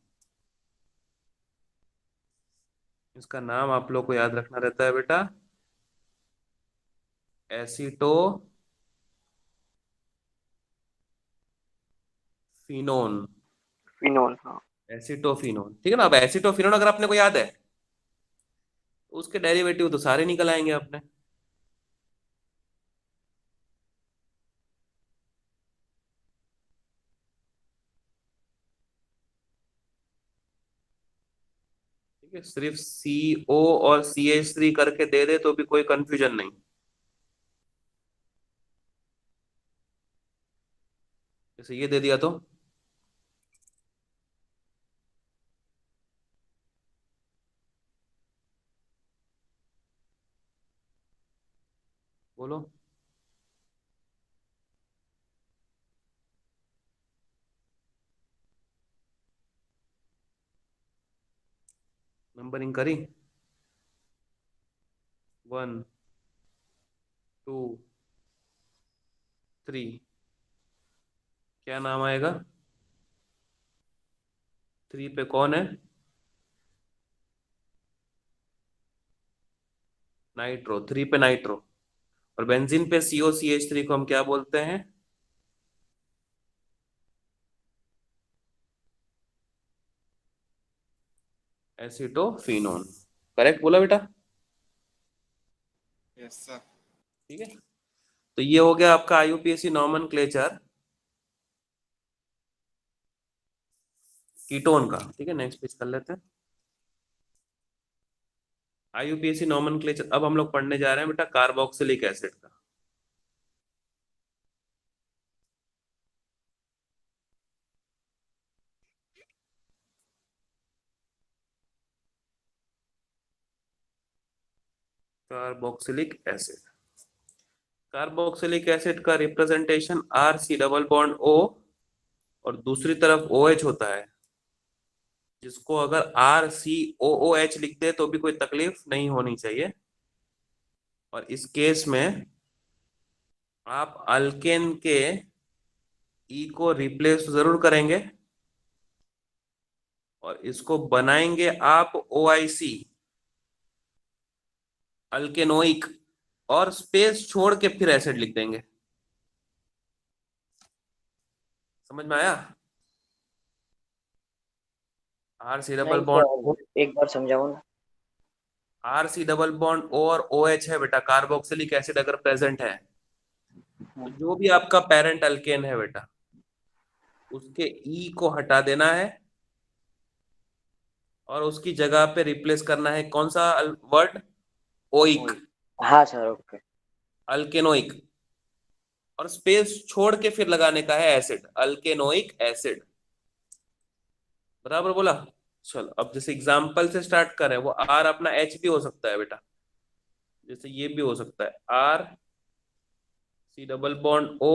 इसका नाम आप लोग को याद रखना रहता है बेटा, एसीटो फिनोन, फिनोल, हाँ। एसिटोफिनोन, ठीक है ना। अब एसिटोफिनोन अगर अपने को याद है तो उसके डेरिवेटिव तो सारे निकल आएंगे अपने। ठीक है, सिर्फ CO और CH3 करके दे दे तो भी कोई कंफ्यूजन नहीं। जैसे ये दे दिया तो बोलो। नंबरिंग करी, 1 2 3, क्या नाम आएगा? 3 पे कौन है? नाइट्रो, 3 पे नाइट्रो। और बेंजीन पे COCH3 को हम क्या बोलते हैं? एसिटोफिनोन। करेक्ट बोला बेटा? Yes sir. ठीक है, तो ये हो गया आपका IUPAC नॉमेनक्लेचर कीटोन का। ठीक है, नेक्स्ट पेज कर लेते हैं। IUPAC नॉमेनक्लेचर, अब हम लोग पढ़ने जा रहे हैं बेटा कार्बोक्सिलिक एसिड का। कार्बोक्सिलिक एसिड, कार्बोक्सिलिक एसिड का representation RC double bond O और दूसरी तरफ OH होता है, जिसको अगर RCOOH लिख दे तो भी कोई तकलीफ नहीं होनी चाहिए। और इस केस में आप अल्केन के E को रिप्लेस जरूर करेंगे और इसको बनाएंगे आप OIC, अल्केनोइक, और स्पेस छोड़ के फिर एसिड लिख देंगे। समझ में आया? RC डबल नहीं बॉन्ड, सर, एक बार समझाओ ना। RC डबल बॉन्ड O और OH है बेटा, कार्बोक्सिलिक एसिड अगर प्रेजेंट है तो हाँ, जो भी आपका पेरेंट अल्केन है बेटा, उसके E को हटा देना है और उसकी जगह पे रिप्लेस करना है कौन सा वर्ड? ओइक, वही। हाँ सर, ओके। अल्केनोइक, और स्पेस छोड़ के फिर लगाने का है एसिड, अल्केनोइक एसिड। बराबर बोला? चलो, अब जैसे एग्जांपल से स्टार्ट करें, वो R अपना H भी हो सकता है बेटा, जैसे ये भी हो सकता है RC डबल बॉन्ड O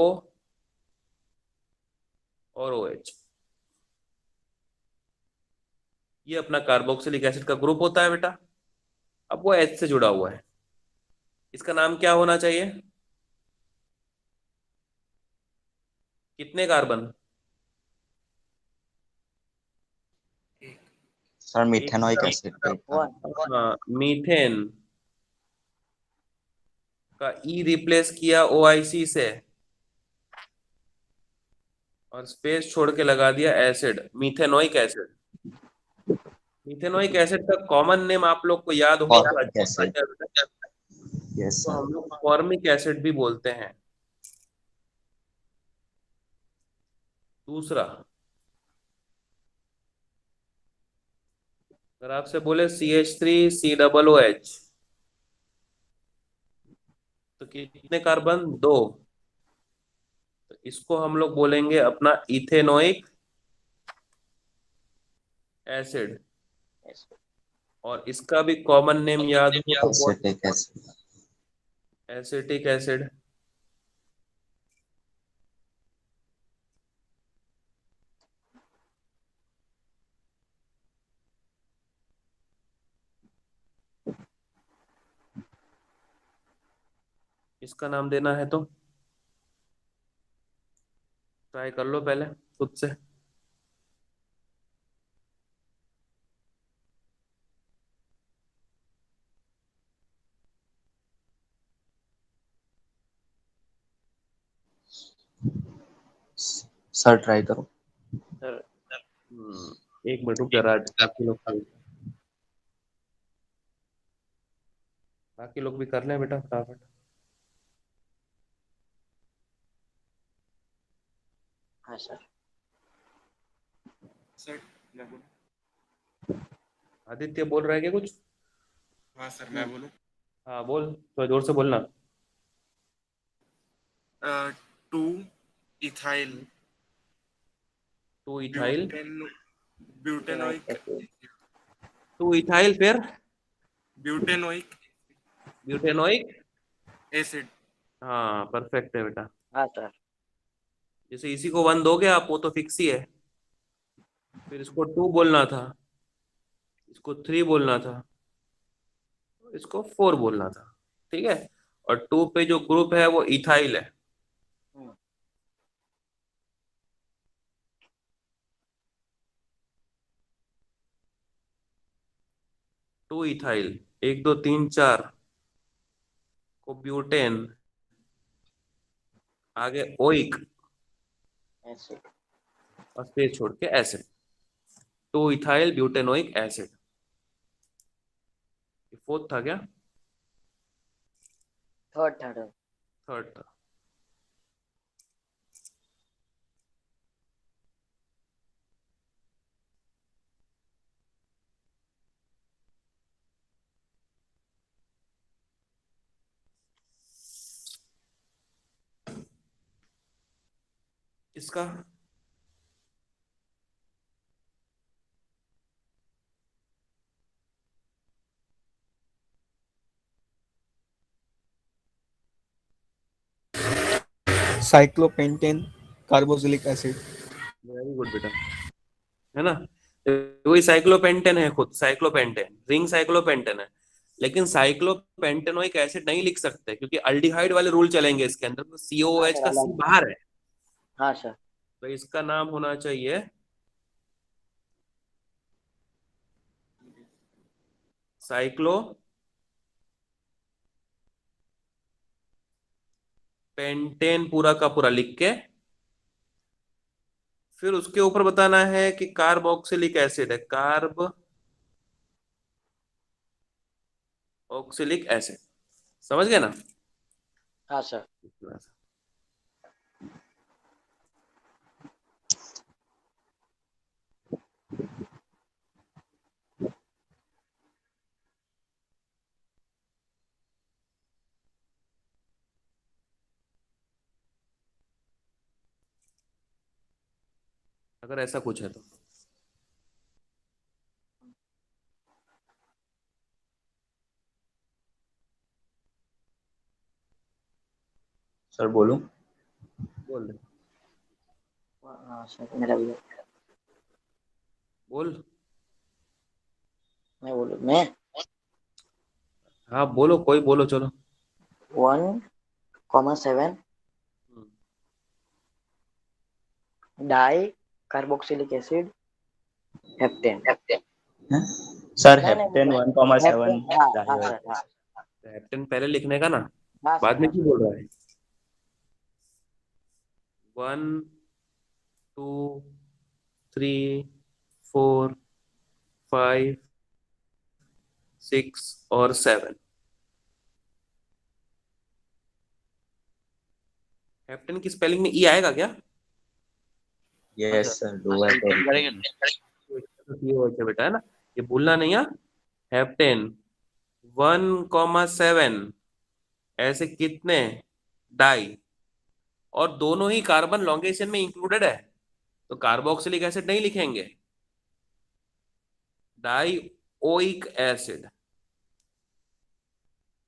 और OH। ये अपना कार्बोक्सिलिक एसिड का ग्रुप होता है बेटा। अब वो H से जुड़ा हुआ है, इसका नाम क्या होना चाहिए? कितने कार्बन? सर एक मिथेनोइक कार्बन। एसिड का एक का। वन। मीथेन का E रिप्लेस किया OIC से और स्पेस छोड़ के लगा दिया acid, methanoic acid. Methanoic acid का कॉमन नेम आप लोग को याद हो तो फॉर्मिक अच्छा एसिड। है, यस तो सर। हम लोग फॉर्मिक एसिड भी बोलते हैं। दूसरा, अगर आपसे बोले CH3C OOH तो कितने कार्बन? 2। तो इसको हम लोग बोलेंगे अपना इथेनोइक एसिड। और इसका भी कॉमन नेम याद हो तो एसिटिक एसिड। Acetic acid. इसका नाम देना है तो ट्राई कर लो पहले खुद से। सर ट्राई करो। एक मिनट रुक जा राज, बाकी लोग भी कर लें बेटा फटाफट। हाँ सर। सर मैं बोलूँ? आदित्य बोल रहा है क्या कुछ? हाँ सर मैं बोलूँ? हाँ बोल, थोड़ा जोर से बोलना। 2 ethyl 2 ethyl, butane butanoic butanoic acid. 2 ethyl फिर ब्यूटेनोइक ब्यूटेनोइक। एसिड। हाँ परफेक्ट है बेटा। हाँ सर। जैसे इसी को 1 दोगे आप, वो तो फिक्स ही है। फिर इसको 2 बोलना था, इसको 3 बोलना था, इसको 4 बोलना था। ठीक है। और 2 पे जो ग्रुप है वो इथाइल है। हम्म, 2 इथाइल, 1 2 3 4 को ब्यूटेन, आगे ओइक एसिड। और स्पेस छोड़ के acid. 2 ethyl butanoic acid. Fourth था क्या? थर्ड। थर्ड था। इसका cyclopentane carboxylic acid. Very good बेटा, है ना? वही साइक्लोपेंटेन है, खुद साइक्लोपेंटेन, रिंग साइक्लोपेंटेन है। लेकिन साइक्लोपेंटेनोइक एसिड नहीं लिख सकते क्योंकि अल्डिहाइड वाले रूल चलेंगे इसके अंदर, तो हाँ COOH सर, का C अलग। बाहर है। हाँ सर। तो इसका नाम होना चाहिए साइक्लो पेंटेन, पूरा का पूरा लिख के फिर उसके ऊपर बताना है कि कार्बोक्सिलिक एसिड है, कार्ब ऑक्सिलिक एसिड। समझ गए ना? हाँ सर। अगर ऐसा कुछ है तो सर बोलूं? बोल दे। हाँ सर, मेरा भी है। बोल। मैं बोलूँ? मैं हाँ बोलो, कोई बोलो चलो। 1,7 डाई कार्बोक्सिलिक एसिड हेप्टेन। हैं? सर नहीं नहीं, हेप्टेन मैं 1,7 हेप्टेन। हाँ हाँ डाई। सर, हाँ। कैप्टन पहले लिखने का ना, हाँ सर, बाद में हाँ क्यों सर। बोल रहा है? 1 2 3 4 5 6 और 7। कैप्टन की स्पेलिंग में ई आएगा क्या? हाँ यस सर, सर, डू है तो चेक करेंगे ना। ये हो गया बेटा, है ना? ये भूलना नहीं है। हैप्टेन 1,7 ऐसे कितने डाई, और दोनों ही कार्बन लॉन्गेशन में इंक्लूडेड है, तो कार्बोक्सिलिक एसिड नहीं लिखेंगे, die oic acid.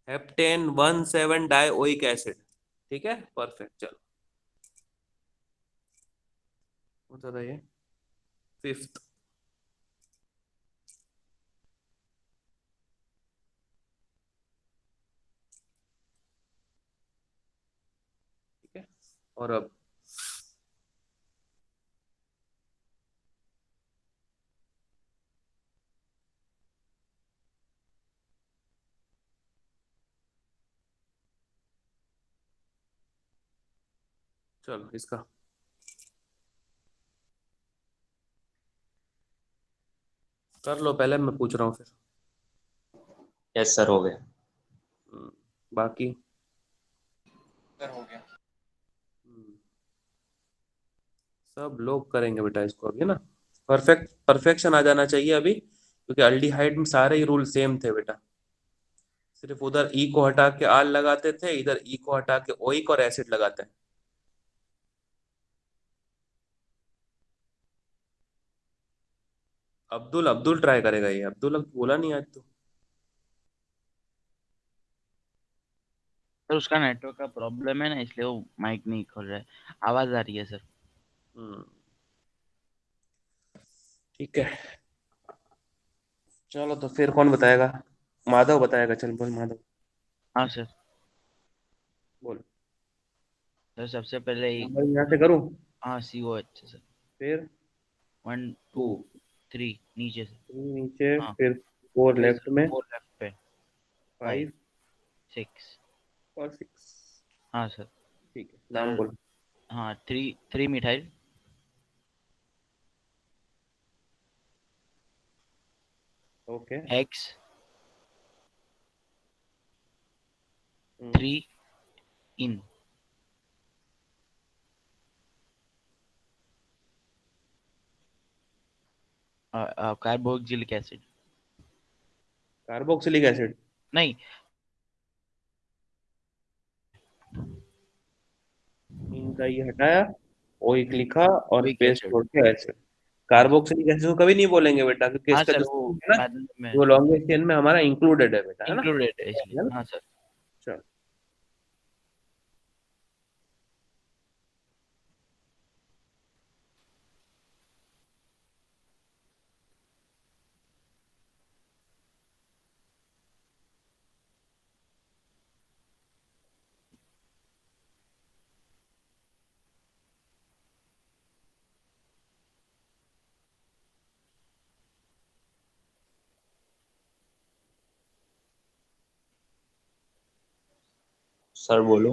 Heptane 1,7 die oic acid. ठीक है, परफेक्ट। चलो बता रही फिफ्थ। ठीक है, और अब चलो इसका कर लो पहले, मैं पूछ रहा हूँ फिर। यस सर, हो गया। बाकी सर हो गया। सब लोग करेंगे बेटा इसको अभी ना। परफेक्शन आ जाना चाहिए अभी, क्योंकि अल्डिहाइड में सारे ही रूल सेम थे बेटा। सिर्फ उधर ई को हटा के आल लगाते थे, इधर ई को हटा के ओइक और एसिड लगाते हैं। अब्दुल अब्दुल ट्राई करेगा ये। अब्दुल अब बोला नहीं आज तो। सर उसका नेटवर्क का प्रॉब्लम है ना, इसलिए वो माइक नहीं खोल रहा है। आवाज आ रही है सर। हम्म, ठीक है। चलो तो फिर कौन बताएगा? माधव बताएगा। चल बोल माधव। हाँ सर। बोल। सर सबसे पहले नंबर यहाँ से करूँ? हाँ COH सर। फिर 1 2 टू, 3 नीचे से। नीचे, हाँ फिर फोर फिर लेफ्ट सर में, 4 लेफ्ट पे। 5 फाइव 6। और सिक्स। हाँ सर। ठीक है, नाम सर बोल। हाँ 3 मिथाइल। ओके। X हम्म, 3 इन। Carboxylic acid. Carboxylic acid. नहीं। इनका ये हटाया, ओइक लिखा और वीक पेस्ट एसिड। छोड़ के एसिड। हाँ सर। कार्बोक्सिलिक एसिड को कभी नहीं बोलेंगे बेटा, क्योंकि हाँ इसका सर जो वो स्ट्रिंग है ना, बाद में वो लॉन्गेस्ट चेन में हमारा इंक्लूडेड है बेटा, है ना? इंक्लूडेड है इसलिए। है ना? हाँ सर। चल। सर बोलो।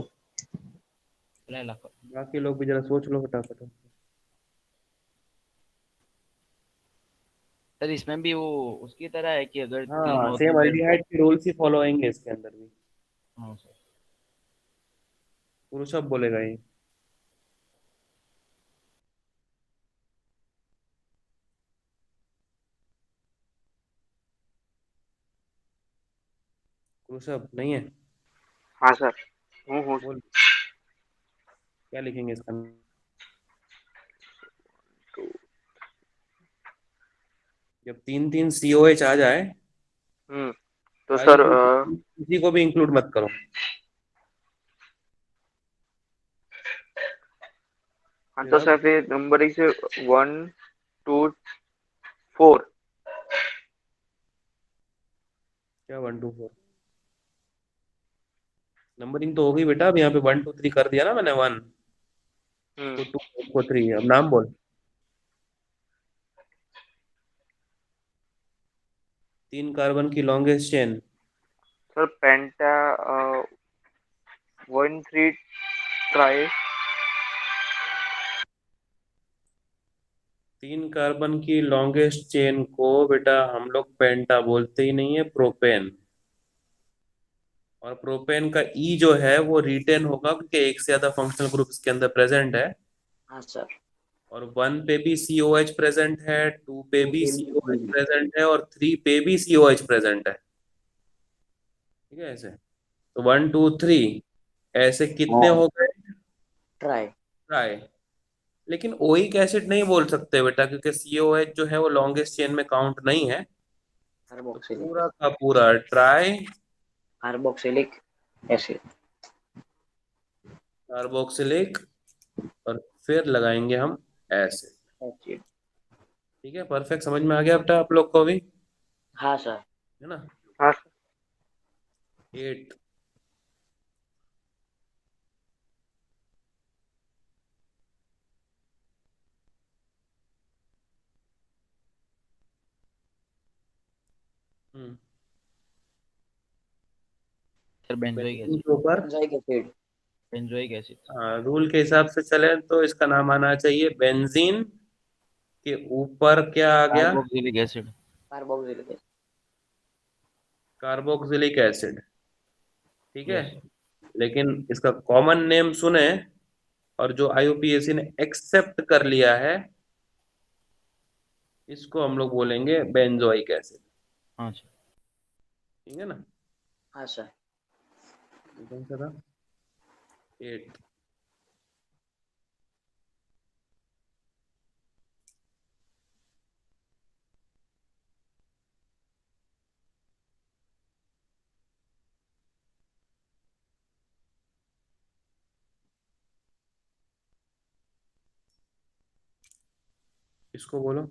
बाकी लोग भी जरा सोच लो फटाफट। सर इसमें भी वो उसकी तरह है कि अगर 3 हाँ, हो तो सेम फिर। अल्डिहाइड के रूल्स ही फॉलो होंगे इसके अंदर भी। हाँ सर। पुरुषभ बोलेगा ये। पुरुषभ नहीं है? हाँ सर। हूँ। बोल, क्या लिखेंगे इसका नाम? तो जब तीन तीन COH आ जाए, तो बाई सर किसी को भी इंक्लूड मत करो। हाँ फिर तो अब सर फिर नंबरिंग से 1 2 4। क्या 1 2 4? नंबरिंग तो हो गई बेटा। अब यहाँ पे 1 2 3 कर दिया ना मैंने। 1 को 2, को 3। अब नाम बोल। 3 कार्बन की लॉन्गेस्ट चेन। सर पेंटा 1 3 ट्राई। 3 कार्बन की लॉन्गेस्ट चेन को बेटा हम लोग पेंटा बोलते ही नहीं है, प्रोपेन। और प्रोपेन का ई जो है वो रिटेन होगा, क्योंकि एक से ज्यादा फंक्शनल ग्रुप इसके अंदर प्रेजेंट है। हाँ सर। और 1 पे भी COH प्रेजेंट है, 2 पे टू भी पे COH भी प्रेजेंट है, और 3 पे भी COH प्रेजेंट है। ठीक है ऐसे। तो 1 2 3 ऐसे कितने हाँ हो गए? ट्राई। ट्राई। लेकिन ओइक एसिड नहीं बोल सकते बेटा, क्योंकि COH जो है वो लॉन्गेस्ट चेन में काउंट नहीं है। तो कार्बोक्सिलिक पूरा का पूरा ट्राई कार्बोक्सिलिक एसिड। कार्बोक्सिलिक, और फिर लगाएंगे हम एसिड। एसिड। ठीक है, परफेक्ट। समझ में आ गया बेटा आप लोग को भी? हाँ सर। है ना? हाँ sir. 8। Hmm. Sir benzoic benzene acid. के ऊपर, benzoic acid. Benzoic acid. Rule के हिसाब से चले तो इसका नाम आना चाहिए बेंजीन। के ऊपर क्या आ गया? Carboxylic acid. Carboxylic acid. Carboxylic acid, ठीक है। Yes. लेकिन इसका कॉमन नेम सुने, और जो आईयूपीएसी ने एक्सेप्ट कर लिया है, इसको हम लोग बोलेंगे बेंजोइक एसिड, हाँ सर। ठीक है ना। हाँ सर। ये कौन सा था? 8। इसको बोलो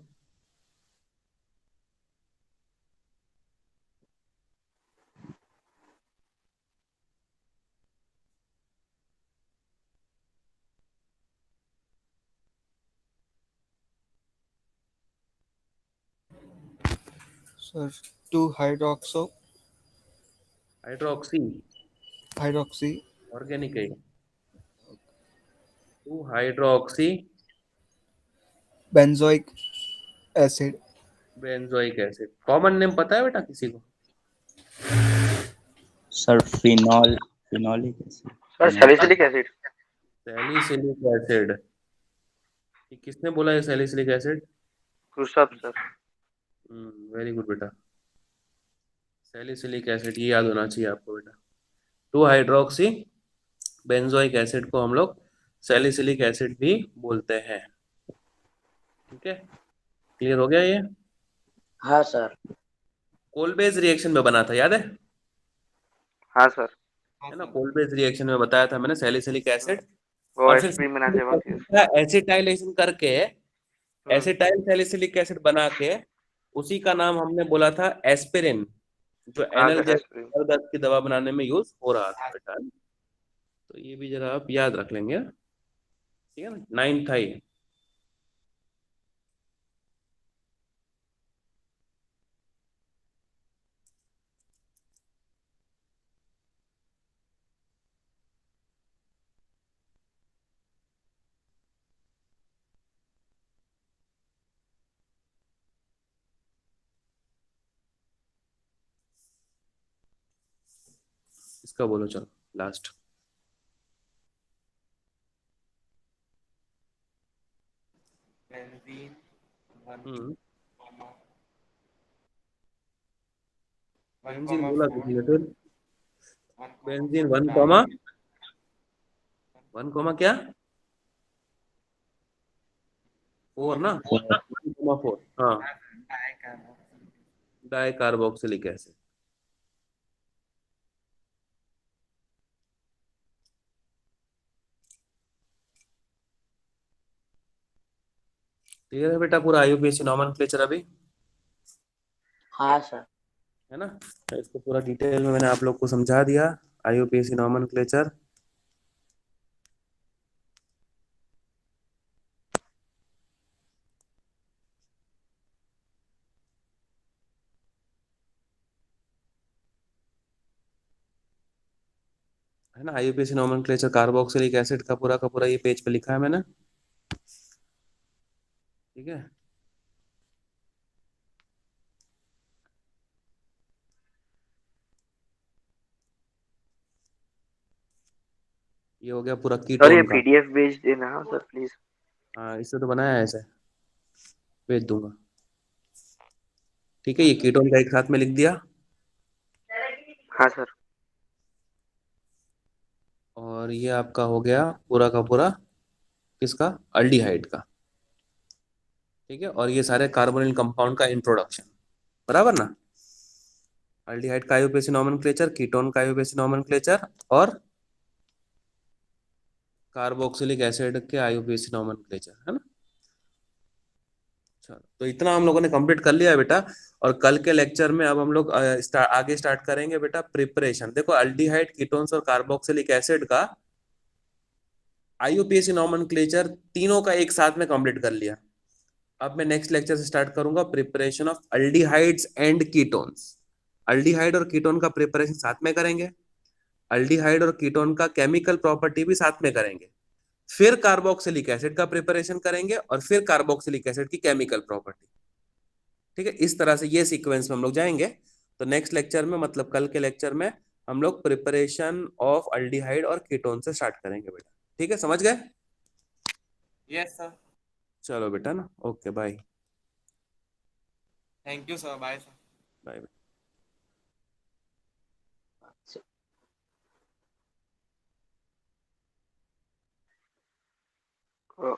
Sir, 2 hydroxy हाइड्रोक्सी, ऑर्गेनिक है 2 hydroxy benzoic acid. Benzoic acid. Common name पता है बेटा किसी को? Sir phenolic acid. Sir salicylic acid. Salicylic acid. ये किसने बोला है salicylic acid? Rishabh sir. Very good बेटा। सैलिसिलिक एसिड, ये याद होना चाहिए आपको बेटा। 2 हाइड्रोक्सी बेंजोइक एसिड को हम लोग सैलिसिलिक एसिड भी बोलते हैं, ठीक है। क्लियर हो गया ये? हाँ सर। कोलबेज रिएक्शन में बना था, याद है? हाँ सर। है ना, कोलबेज रिएक्शन में बताया था मैंने सैलिसिलिक एसिड, वो और फिर एसपी में ना एसिटाइलेशन करके एसिटाइल सैलिसिलिक एसिड बना के उसी का नाम हमने बोला था एस्पिरिन, जो हाँ एनल सर एसपी। दर्द की दवा बनाने में यूज हो रहा था बेटा। तो ये भी जरा आप याद रख लेंगे, ठीक है ना। 9th था ये। इसका बोलो चलो लास्ट। बेंजीन 1, हम्म, 1, बेंजीन बोला 4, किसी ने फिर? 1, बेंजीन 4 1 कॉमा डाई 1 कॉमा क्या 4 ना, 1,4, हाँ, di carboxylic. Di carboxylic acid. Clear है बेटा पूरा आईयूपीएसी नॉमेनक्लेचर अभी? हाँ सर। है ना, तो इसको पूरा डिटेल में मैंने आप लोग को समझा दिया, आईयूपीएसी नॉमेनक्लेचर। है ना, आईयूपीएसी नॉमेनक्लेचर कार्बोक्सिलिक एसिड का पूरा ये पेज पे लिखा है मैंने, ठीक है। ये हो गया पूरा सर ये कीटोन का। पीडीएफ भेज देना सर प्लीज। हाँ, इससे तो बनाया है, ऐसे भेज दूंगा, ठीक है। ये कीटोन का एक साथ में लिख दिया, हाँ सर। और ये आपका हो गया पूरा का पूरा किसका, अल्डिहाइड का, ठीक है। और ये सारे कार्बोनिल कंपाउंड का इंट्रोडक्शन, बराबर ना। अल्डिहाइड का आईयूपीएसी नॉमेनक्लेचर, कीटोन का आईयूपीएसी नॉमेनक्लेचर, और कार्बोक्सिलिक एसिड के आईयूपीएसी नॉमेनक्लेचर, है ना। चलो, तो इतना हम लोगों ने कंप्लीट कर लिया है बेटा। और कल के लेक्चर में अब हम लोग आगे स्टार्ट करेंगे बेटा प्रिपरेशन। देखो, अल्डिहाइड, कीटोन्स और कार्बोक्सिलिक एसिड का आईयूपीएसी नॉमेनक्लेचर तीनों का एक साथ में कंप्लीट कर लिया। अब मैं नेक्स्ट लेक्चर से स्टार्ट करूंगा preparation of aldehydes and ketones. Aldehyde और कीटोन का प्रिपरेशन साथ में करेंगे, अल्डिहाइड और कीटोन का केमिकल प्रॉपर्टी भी साथ में करेंगे, फिर कार्बोक्सिलिक एसिड का प्रिपरेशन करेंगे, और फिर कार्बोक्सिलिक एसिड की केमिकल प्रॉपर्टी, ठीक है, इस तरह से ये सीक्वेंस में हम लोग जाएंगे। तो नेक्स्ट लेक्चर में, मतलब कल के लेक्चर में, हम लोग प्रिपरेशन ऑफ अल्डिहाइड और कीटोन से स्टार्ट करेंगे बेटा। ठीक है, समझ गए? Yes, sir. चलो बेटा ना, okay bye. Thank you, sir. Bye, sir. Bye. Uh,